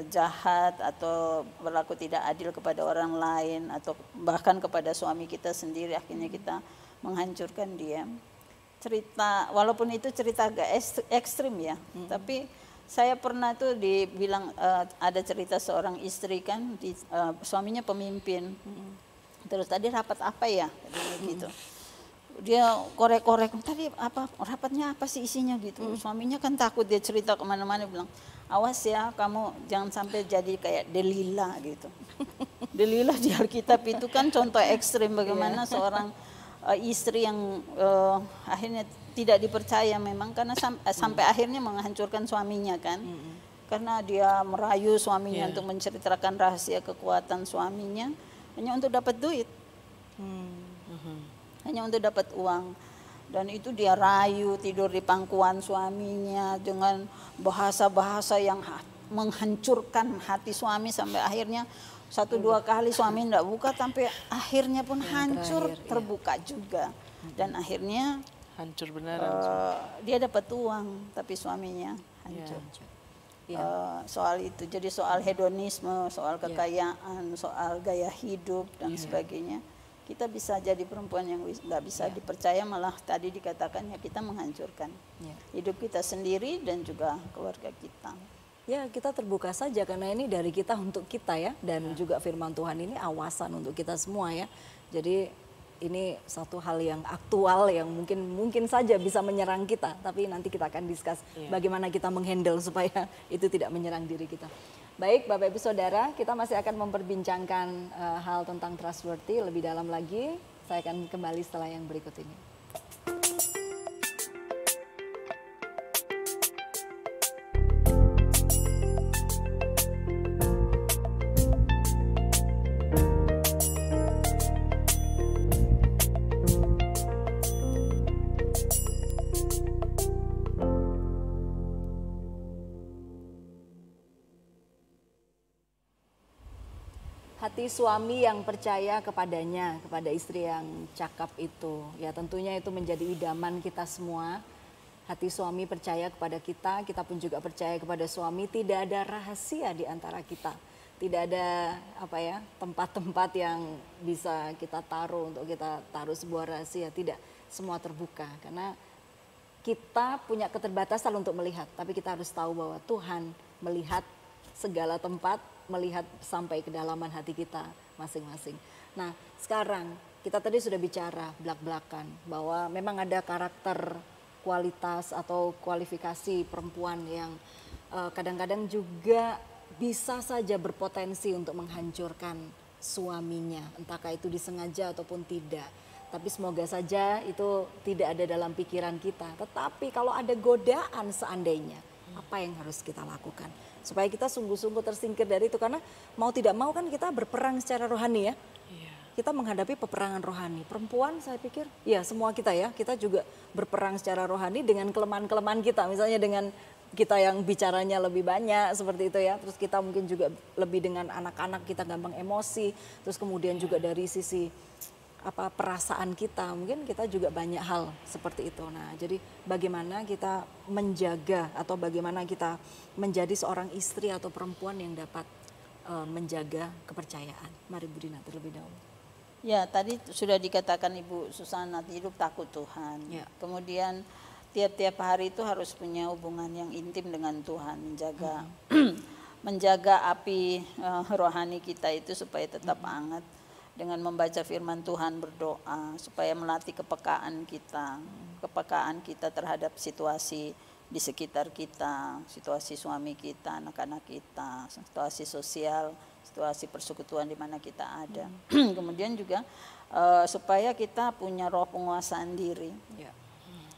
jahat atau berlaku tidak adil kepada orang lain atau bahkan kepada suami kita sendiri, akhirnya kita menghancurkan dia. Cerita walaupun itu cerita agak ekstrim ya, tapi saya pernah tuh dibilang ada cerita seorang istri kan suaminya pemimpin. Terus tadi rapat apa ya gitu. Dia korek-korek, tadi apa rapatnya apa sih isinya gitu. Suaminya kan takut, dia cerita kemana-mana bilang, awas ya kamu jangan sampai jadi kayak Delila gitu. Delila di Alkitab itu kan contoh ekstrim bagaimana seorang istri yang akhirnya tidak dipercaya memang karena sampai akhirnya menghancurkan suaminya kan. Karena dia merayu suaminya untuk menceritakan rahasia kekuatan suaminya hanya untuk dapat duit. Hanya untuk dapat uang. Dan itu dia rayu, tidur di pangkuan suaminya dengan bahasa-bahasa yang menghancurkan hati suami sampai akhirnya 1-2 kali suami tidak buka sampai akhirnya pun hancur, terbuka juga. Dan akhirnya Hancur beneran. dia dapat uang tapi suaminya hancur. Soal itu, jadi soal hedonisme, soal kekayaan, soal gaya hidup dan sebagainya. Kita bisa jadi perempuan yang nggak bisa dipercaya, malah tadi dikatakan ya kita menghancurkan hidup kita sendiri dan juga keluarga kita. Ya kita terbuka saja karena ini dari kita untuk kita ya, dan juga firman Tuhan ini awasan untuk kita semua ya. Jadi ini satu hal yang aktual yang mungkin saja bisa menyerang kita, tapi nanti kita akan discuss bagaimana kita menghandle supaya itu tidak menyerang diri kita. Baik Bapak Ibu Saudara, kita masih akan memperbincangkan hal tentang trustworthy lebih dalam lagi. Saya akan kembali setelah yang berikut ini. Hati suami yang percaya kepadanya, kepada istri yang cakap itu, ya tentunya itu menjadi idaman kita semua. hati suami percaya kepada kita pun juga percaya kepada suami. Tidak ada rahasia di antara kita. Tidak ada apa ya, tempat-tempat yang bisa kita taruh untuk kita taruh sebuah rahasia. Tidak, semua terbuka karena kita punya keterbatasan untuk melihat, tapi kita harus tahu bahwa Tuhan melihat segala tempat, melihat sampai kedalaman hati kita masing-masing. Nah, sekarang kita tadi sudah bicara belak-belakan bahwa memang ada karakter, kualitas atau kualifikasi perempuan yang kadang-kadang juga bisa saja berpotensi untuk menghancurkan suaminya, entahkah itu disengaja ataupun tidak. Tapi semoga saja itu tidak ada dalam pikiran kita. Tetapi kalau ada godaan seandainya, apa yang harus kita lakukan? Supaya kita sungguh-sungguh tersingkir dari itu. Karena mau tidak mau kan kita berperang secara rohani ya. Kita menghadapi peperangan rohani. Perempuan saya pikir, ya semua kita ya. Kita juga berperang secara rohani dengan kelemahan-kelemahan kita. Misalnya dengan kita yang bicaranya lebih banyak seperti itu ya. Terus kita mungkin juga lebih dengan anak-anak, kita gampang emosi. Terus kemudian juga dari sisi perasaan kita, mungkin kita juga banyak hal seperti itu. Nah, jadi bagaimana kita menjaga atau bagaimana kita menjadi seorang istri atau perempuan yang dapat menjaga kepercayaan. Mari Bu Dina terlebih dahulu. Ya, tadi sudah dikatakan Ibu Susana, hidup takut Tuhan. Ya. Kemudian tiap-tiap hari itu harus punya hubungan yang intim dengan Tuhan, menjaga menjaga api rohani kita itu supaya tetap hangat. Dengan membaca firman Tuhan, berdoa supaya melatih kepekaan kita terhadap situasi di sekitar kita, situasi suami kita, anak-anak kita, situasi sosial, situasi persekutuan di mana kita ada. Kemudian juga supaya kita punya roh penguasaan diri,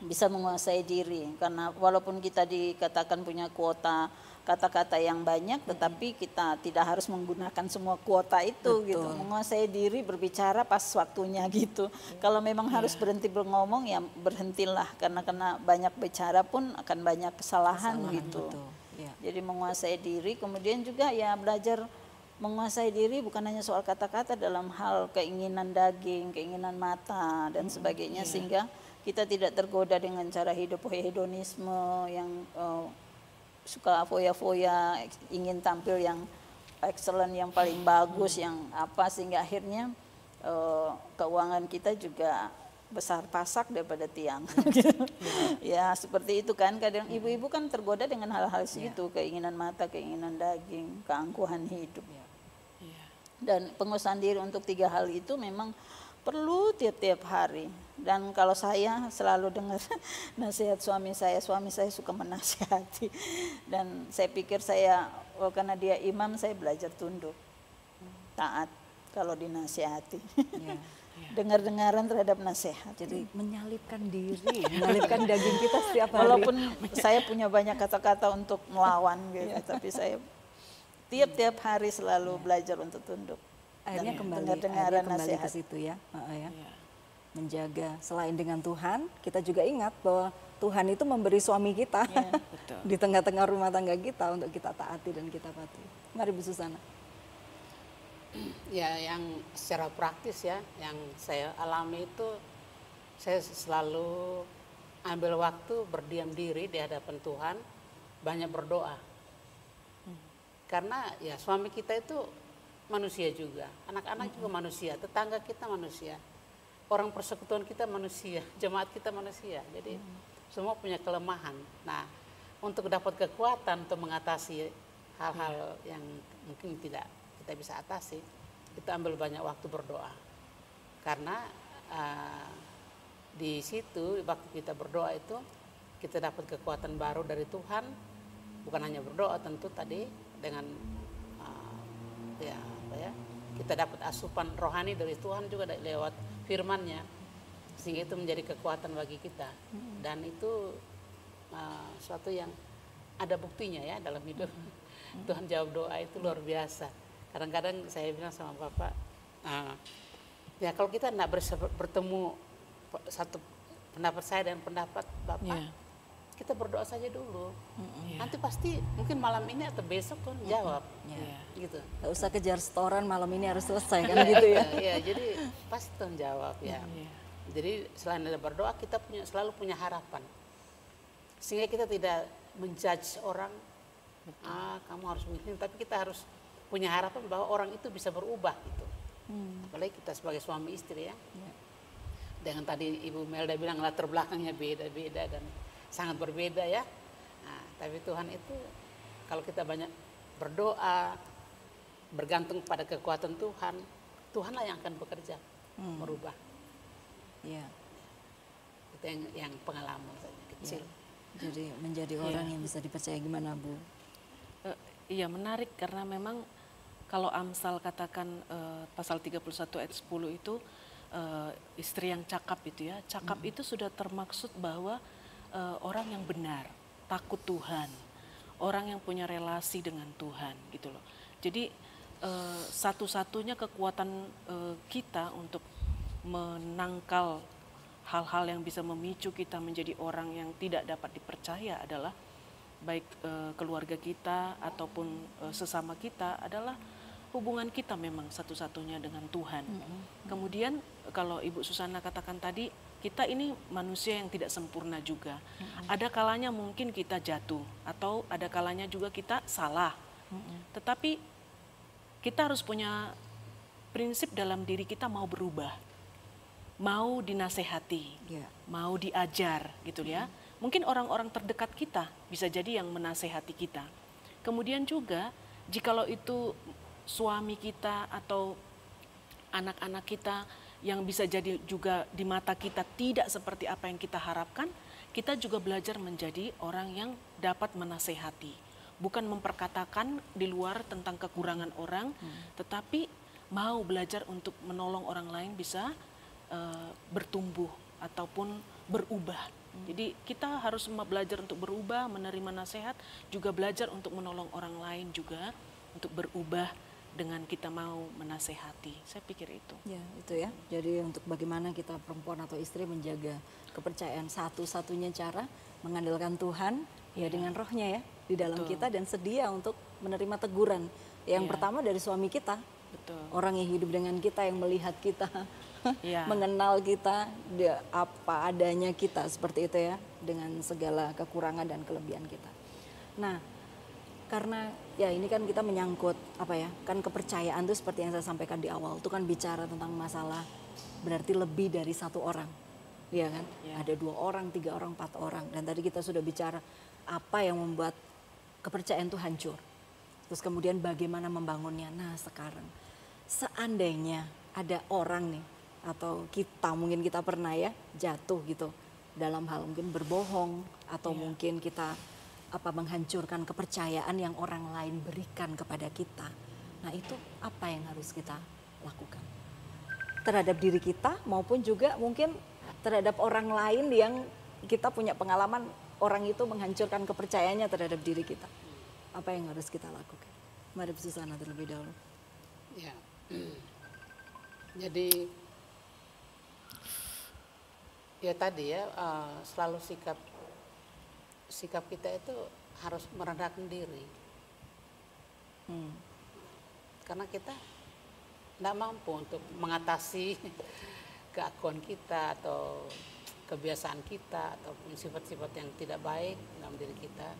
bisa menguasai diri, karena walaupun kita dikatakan punya kuota kata-kata yang banyak, tetapi kita tidak harus menggunakan semua kuota itu. Betul. Gitu. Menguasai diri, berbicara pas waktunya gitu. Kalau memang harus berhenti berngomong ya berhentilah, karena banyak bicara pun akan banyak kesalahan gitu. Ya. Jadi menguasai diri, kemudian juga ya belajar menguasai diri bukan hanya soal kata-kata, dalam hal keinginan daging, keinginan mata dan sebagainya, sehingga kita tidak tergoda dengan cara hidup hedonisme yang suka foya-foya, ingin tampil yang excellent, yang paling bagus, yang apa, sehingga akhirnya keuangan kita juga besar pasak daripada tiang. Ya seperti itu kan, kadang ibu-ibu kan tergoda dengan hal-hal segitu, keinginan mata, keinginan daging, keangkuhan hidup. Dan penguasaan diri untuk 3 hal itu memang perlu tiap-tiap hari. Dan kalau saya selalu dengar nasihat suami saya suka menasihati. Dan saya pikir karena dia imam, saya belajar tunduk, taat kalau dinasihati. Dengar-dengaran terhadap nasihat. Jadi menyalipkan diri, menyalipkan daging kita setiap hari. Walaupun saya punya banyak kata-kata untuk melawan gitu, tapi saya tiap-tiap hari selalu belajar untuk tunduk. Akhirnya kembali ke situ ya. Menjaga, selain dengan Tuhan, kita juga ingat bahwa Tuhan itu memberi suami kita di tengah-tengah rumah tangga kita untuk kita taati dan kita patuhi. Mari Bu Susana. Ya, yang secara praktis ya, yang saya alami itu, saya selalu ambil waktu berdiam diri di hadapan Tuhan, banyak berdoa. Karena ya suami kita itu manusia juga, anak-anak juga manusia, tetangga kita manusia, orang persekutuan kita manusia, jemaat kita manusia. Jadi semua punya kelemahan. Nah, untuk dapat kekuatan untuk mengatasi hal-hal yang mungkin tidak kita bisa atasi, kita ambil banyak waktu berdoa. Karena di situ waktu kita berdoa itu kita dapat kekuatan baru dari Tuhan. Bukan hanya berdoa, tentu tadi dengan kita dapat asupan rohani dari Tuhan juga lewat firman-Nya, sehingga itu menjadi kekuatan bagi kita. Dan itu suatu yang ada buktinya ya dalam hidup. Tuhan jawab doa itu luar biasa. Kadang-kadang saya bilang sama Bapak, ya kalau kita tidak bertemu satu pendapat saya dan pendapat Bapak, kita berdoa saja dulu. Nanti pasti mungkin malam ini atau besok Tuhan jawab. Gitu. Gak usah kejar setoran, malam ini harus selesai kan gitu ya. Iya, jadi pasti Tuhan jawab ya. Jadi selain ada berdoa, kita selalu punya harapan. Sehingga kita tidak menjudge orang, kamu harus begini, tapi kita harus punya harapan bahwa orang itu bisa berubah gitu. Apalagi kita sebagai suami istri ya. Dengan tadi Ibu Melda bilang latar belakangnya beda-beda dan sangat berbeda ya. Nah, tapi Tuhan itu kalau kita banyak berdoa, bergantung pada kekuatan Tuhan, Tuhanlah yang akan bekerja, merubah. Ya. Itu yang pengalaman saja kecil. Jadi menjadi orang yang bisa dipercaya gimana Bu? Iya menarik karena memang kalau Amsal katakan pasal 31 ayat 10 itu istri yang cakap itu ya, cakap itu sudah termaksud bahwa orang yang benar, takut Tuhan, orang yang punya relasi dengan Tuhan gitu loh. Jadi satu-satunya kekuatan kita untuk menangkal hal-hal yang bisa memicu kita menjadi orang yang tidak dapat dipercaya adalah baik keluarga kita ataupun sesama kita adalah hubungan kita memang satu-satunya dengan Tuhan. Kemudian kalau Ibu Susana katakan tadi, kita ini manusia yang tidak sempurna juga. Ada kalanya mungkin kita jatuh atau ada kalanya juga kita salah. Tetapi kita harus punya prinsip dalam diri kita mau berubah. Mau dinasehati, mau diajar gitu ya. Mungkin orang-orang terdekat kita bisa jadi yang menasehati kita. Kemudian juga jikalau itu suami kita atau anak-anak kita yang bisa jadi juga di mata kita tidak seperti apa yang kita harapkan, kita juga belajar menjadi orang yang dapat menasehati. Bukan memperkatakan di luar tentang kekurangan orang, tetapi mau belajar untuk menolong orang lain bisa bertumbuh ataupun berubah. Jadi kita harus belajar untuk berubah, menerima nasihat, juga belajar untuk menolong orang lain juga untuk berubah dengan kita mau menasehati. Saya pikir itu. Ya, itu ya. Jadi untuk bagaimana kita perempuan atau istri menjaga kepercayaan, satu-satunya cara mengandalkan Tuhan ya dengan rohnya ya di dalam kita dan sedia untuk menerima teguran. Yang pertama dari suami kita. Betul. Orang yang hidup dengan kita, yang melihat kita, mengenal kita, apa adanya kita, seperti itu ya, dengan segala kekurangan dan kelebihan kita. Nah, karena ya ini kan kita menyangkut apa ya, kan kepercayaan itu seperti yang saya sampaikan di awal, itu kan bicara tentang masalah berarti lebih dari satu orang, ya kan? Ada 2 orang, 3 orang, 4 orang, dan tadi kita sudah bicara apa yang membuat kepercayaan itu hancur. Terus kemudian bagaimana membangunnya. Nah sekarang seandainya ada orang nih atau kita, mungkin kita pernah ya jatuh gitu dalam hal mungkin berbohong atau mungkin kita menghancurkan kepercayaan yang orang lain berikan kepada kita. Nah itu apa yang harus kita lakukan terhadap diri kita maupun juga mungkin terhadap orang lain yang kita punya pengalaman orang itu menghancurkan kepercayaannya terhadap diri kita. Apa yang harus kita lakukan? Mari Bu Susana terlebih dahulu. Ya, jadi ya tadi ya selalu sikap kita itu harus merendahkan diri. Karena kita tidak mampu untuk mengatasi keakuan kita atau kebiasaan kita atau sifat-sifat yang tidak baik dalam diri kita.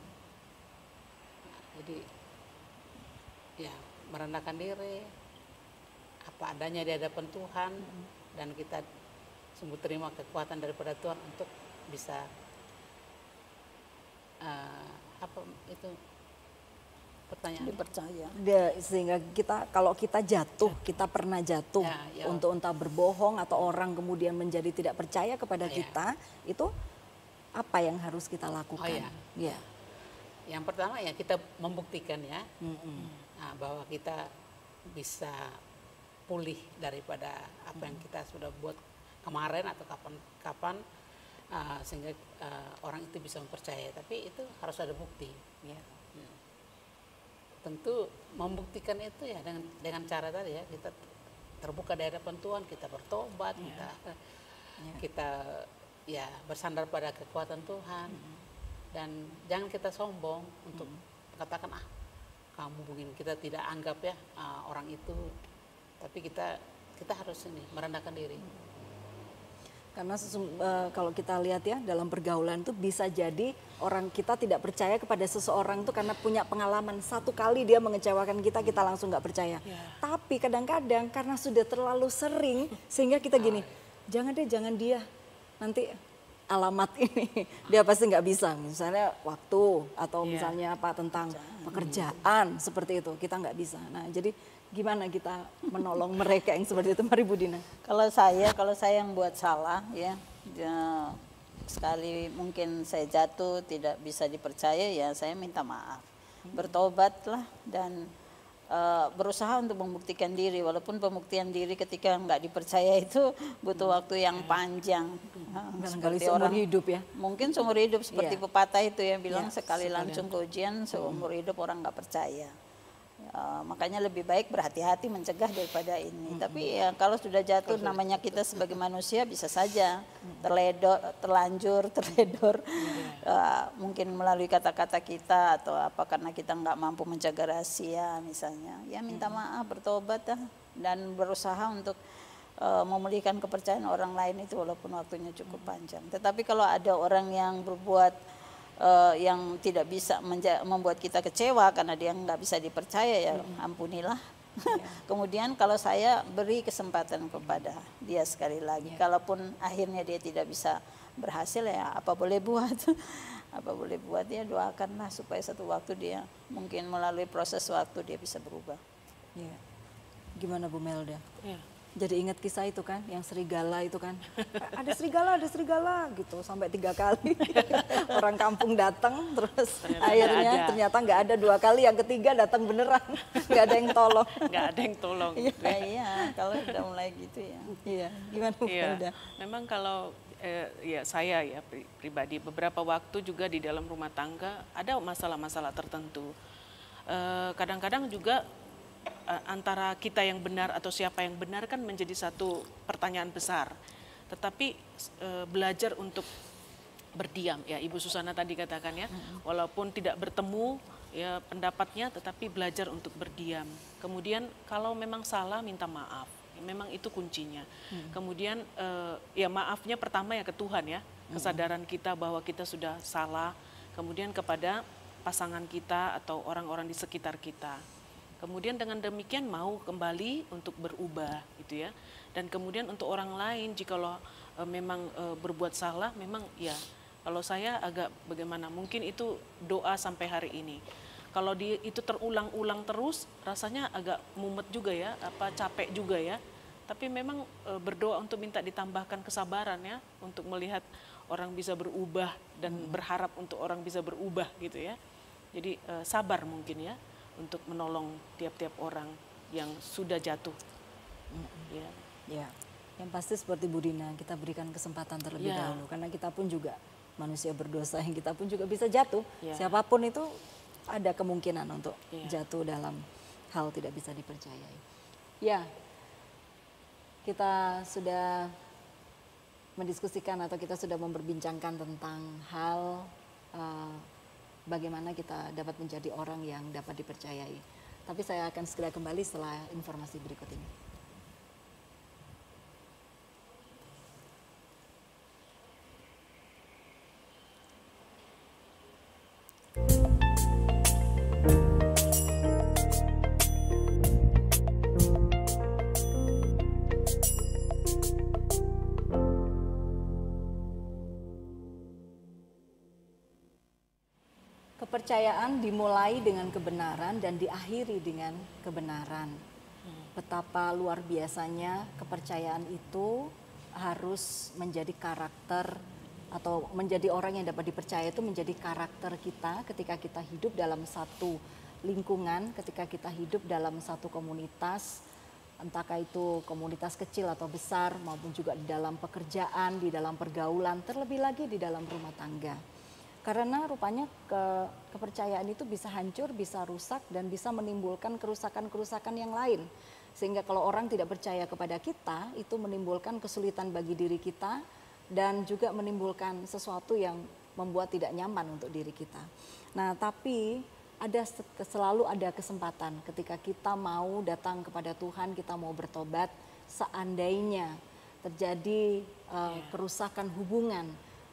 Jadi ya merendahkan diri apa adanya di hadapan Tuhan dan kita sungguh terima kekuatan daripada Tuhan untuk bisa apa itu pertanyaan dipercaya. Sehingga kita kalau kita jatuh, kita pernah jatuh untuk entah berbohong atau orang kemudian menjadi tidak percaya kepada kita, itu apa yang harus kita lakukan? Yang pertama ya kita membuktikan ya bahwa kita bisa pulih daripada apa yang kita sudah buat kemarin atau kapan-kapan sehingga orang itu bisa mempercayai. Tapi itu harus ada bukti. Tentu membuktikan itu ya dengan cara tadi ya kita terbuka di hadapan Tuhan, kita bertobat, kita ya bersandar pada kekuatan Tuhan. Dan jangan kita sombong untuk katakan kamu mungkin kita tidak anggap ya orang itu, tapi kita harus merendahkan diri. Karena kalau kita lihat ya dalam pergaulan itu bisa jadi orang kita tidak percaya kepada seseorang itu karena punya pengalaman satu kali dia mengecewakan kita, kita langsung nggak percaya. Tapi kadang-kadang karena sudah terlalu sering sehingga kita gini, jangan deh, jangan dia, nanti alamat ini dia pasti nggak bisa. Misalnya waktu atau misalnya apa tentang pekerjaan seperti itu kita nggak bisa. Nah jadi gimana kita menolong mereka yang seperti itu, Mari Bu Dina? Kalau saya yang buat salah ya, sekali mungkin saya jatuh tidak bisa dipercaya ya saya minta maaf, bertobatlah dan berusaha untuk membuktikan diri, walaupun pembuktian diri ketika nggak dipercaya itu butuh waktu yang panjang. Barangkali seumur hidup ya. Mungkin seumur hidup seperti pepatah itu yang bilang sekali lancung ke ujian seumur hidup orang nggak percaya. Makanya lebih baik berhati-hati mencegah daripada ini. Tapi ya kalau sudah jatuh namanya kita sebagai manusia bisa saja terlanjur, terledor. Mungkin melalui kata-kata kita atau apa karena kita nggak mampu menjaga rahasia misalnya. Ya minta maaf, bertobat dan berusaha untuk memulihkan kepercayaan orang lain itu walaupun waktunya cukup panjang. Tetapi kalau ada orang yang berbuat yang tidak bisa membuat kita kecewa karena dia nggak bisa dipercaya ya ampunilah. Kemudian kalau saya beri kesempatan kepada dia sekali lagi, kalaupun akhirnya dia tidak bisa berhasil ya apa boleh buat, apa boleh buat ya doakanlah supaya satu waktu dia mungkin melalui proses waktu dia bisa berubah. Ya. Gimana Bu Melda? Ya. Jadi ingat kisah itu kan, yang serigala itu kan, ada serigala gitu sampai 3 kali. Orang kampung datang terus akhirnya ternyata nggak ada, 2 kali, yang ketiga datang beneran, nggak ada yang tolong. Nggak ada yang tolong. Iya, kalau sudah mulai gitu ya. Iya, gimana Bu Melda? Memang kalau ya saya ya pribadi beberapa waktu juga di dalam rumah tangga ada masalah-masalah tertentu. Kadang-kadang juga antara kita yang benar atau siapa yang benar kan menjadi satu pertanyaan besar. Tetapi belajar untuk berdiam ya, Ibu Susana tadi katakan ya, walaupun tidak bertemu ya pendapatnya, tetapi belajar untuk berdiam. Kemudian kalau memang salah minta maaf, memang itu kuncinya. Kemudian ya maafnya pertama ya ke Tuhan ya, kesadaran kita bahwa kita sudah salah, kemudian kepada pasangan kita atau orang-orang di sekitar kita. Kemudian dengan demikian mau kembali untuk berubah gitu ya. Dan kemudian untuk orang lain jikalau memang berbuat salah, memang ya kalau saya agak bagaimana, mungkin itu doa sampai hari ini. Kalau itu terulang-ulang terus rasanya agak mumet juga ya, capek juga ya. Tapi memang berdoa untuk minta ditambahkan kesabaran ya, untuk melihat orang bisa berubah dan berharap untuk orang bisa berubah gitu ya. Jadi sabar mungkin ya, untuk menolong tiap-tiap orang yang sudah jatuh. Ya, yang pasti seperti Bu Dina, kita berikan kesempatan terlebih dahulu. Karena kita pun juga manusia berdosa, yang kita pun juga bisa jatuh. Siapapun itu ada kemungkinan untuk jatuh dalam hal tidak bisa dipercayai. Ya, kita sudah mendiskusikan atau kita sudah memperbincangkan tentang hal bagaimana kita dapat menjadi orang yang dapat dipercayai. Tapi saya akan segera kembali setelah informasi berikut ini. Kepercayaan dimulai dengan kebenaran dan diakhiri dengan kebenaran. Betapa luar biasanya kepercayaan itu harus menjadi karakter atau menjadi orang yang dapat dipercaya, itu menjadi karakter kita ketika kita hidup dalam satu lingkungan, ketika kita hidup dalam satu komunitas, entahkah itu komunitas kecil atau besar, maupun juga di dalam pekerjaan, di dalam pergaulan, terlebih lagi di dalam rumah tangga. Karena rupanya kepercayaan itu bisa hancur, bisa rusak, dan bisa menimbulkan kerusakan-kerusakan yang lain. Sehingga kalau orang tidak percaya kepada kita, itu menimbulkan kesulitan bagi diri kita, dan juga menimbulkan sesuatu yang membuat tidak nyaman untuk diri kita. Nah, tapi selalu ada kesempatan ketika kita mau datang kepada Tuhan, kita mau bertobat, seandainya terjadi kerusakan hubungan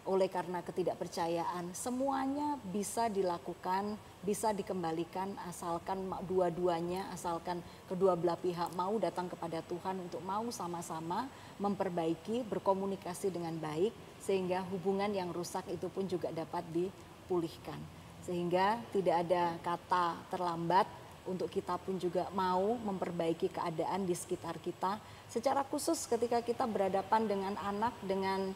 oleh karena ketidakpercayaan, semuanya bisa dilakukan, bisa dikembalikan asalkan dua-duanya, asalkan kedua belah pihak mau datang kepada Tuhan untuk mau sama-sama memperbaiki, berkomunikasi dengan baik, sehingga hubungan yang rusak itu pun juga dapat dipulihkan. Sehingga tidak ada kata terlambat untuk kita pun juga mau memperbaiki keadaan di sekitar kita. Secara khusus ketika kita berhadapan dengan anak, dengan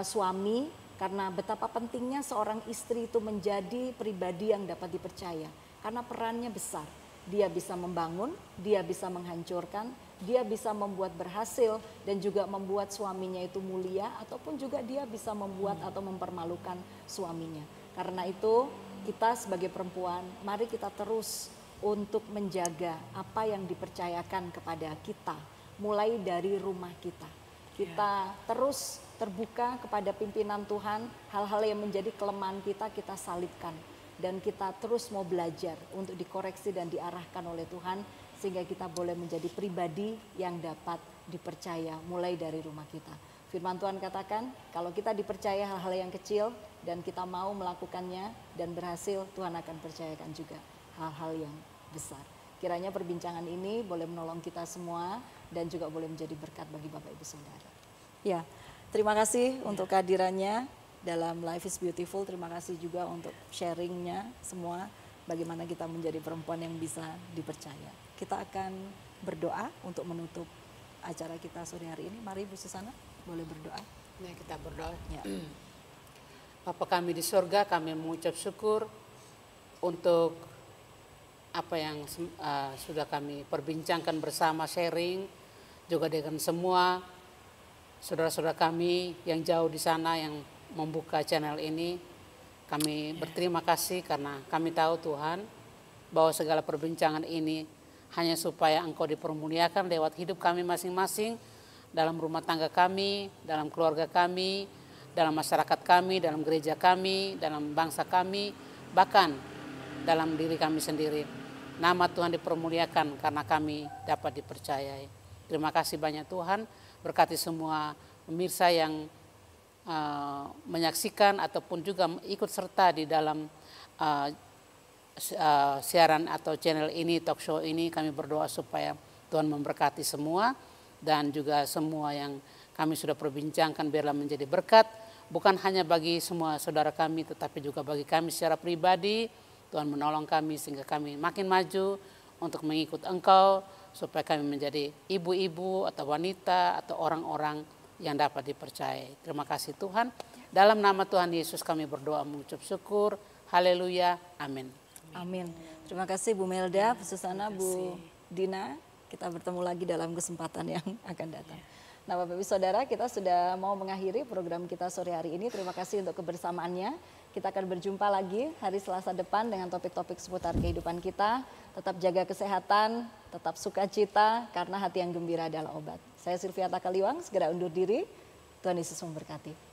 suami, karena betapa pentingnya seorang istri itu menjadi pribadi yang dapat dipercaya. Karena perannya besar. Dia bisa membangun, dia bisa menghancurkan, dia bisa membuat berhasil dan juga membuat suaminya itu mulia, ataupun juga dia bisa membuat atau mempermalukan suaminya. Karena itu kita sebagai perempuan, mari kita terus untuk menjaga apa yang dipercayakan kepada kita, mulai dari rumah kita. Kita terus terbuka kepada pimpinan Tuhan, hal-hal yang menjadi kelemahan kita salibkan. Dan kita terus mau belajar untuk dikoreksi dan diarahkan oleh Tuhan, sehingga kita boleh menjadi pribadi yang dapat dipercaya mulai dari rumah kita. Firman Tuhan katakan, kalau kita dipercaya hal-hal yang kecil dan kita mau melakukannya dan berhasil, Tuhan akan percayakan juga hal-hal yang besar. Kiranya perbincangan ini boleh menolong kita semua dan juga boleh menjadi berkat bagi Bapak Ibu Saudara. Ya, terima kasih untuk kehadirannya dalam Life is Beautiful. Terima kasih juga untuk sharingnya semua, bagaimana kita menjadi perempuan yang bisa dipercaya. Kita akan berdoa untuk menutup acara kita sore hari ini. Mari Bu Susana, boleh berdoa. Ya, kita berdoa. Ya. Bapa kami di surga, kami mengucap syukur untuk apa yang sudah kami perbincangkan bersama, sharing juga dengan semua saudara-saudara kami yang jauh di sana yang membuka channel ini. Kami berterima kasih karena kami tahu Tuhan bahwa segala perbincangan ini hanya supaya Engkau dipermuliakan lewat hidup kami masing-masing, dalam rumah tangga kami, dalam keluarga kami, dalam masyarakat kami, dalam gereja kami, dalam bangsa kami, bahkan dalam diri kami sendiri. Nama Tuhan dipermuliakan karena kami dapat dipercayai. Terima kasih banyak Tuhan. Berkati semua pemirsa yang menyaksikan ataupun juga ikut serta di dalam siaran atau channel ini, talk show ini. Kami berdoa supaya Tuhan memberkati semua dan juga semua yang kami sudah perbincangkan biarlah menjadi berkat. Bukan hanya bagi semua saudara kami tetapi juga bagi kami secara pribadi. Tuhan menolong kami sehingga kami makin maju untuk mengikut Engkau, supaya kami menjadi ibu-ibu atau wanita atau orang-orang yang dapat dipercayai. Terima kasih Tuhan. Dalam nama Tuhan Yesus kami berdoa mengucap syukur. Haleluya. Amin. Amin. Terima kasih Bu Melda, Bu Susana, Bu Dina. Kita bertemu lagi dalam kesempatan yang akan datang. Nah Bapak Ibu Saudara, kita sudah mau mengakhiri program kita sore hari ini. Terima kasih untuk kebersamaannya. Kita akan berjumpa lagi hari Selasa depan dengan topik-topik seputar kehidupan kita. Tetap jaga kesehatan, tetap sukacita, karena hati yang gembira adalah obat. Saya Sylvia Takaliwang, segera undur diri. Tuhan Yesus memberkati.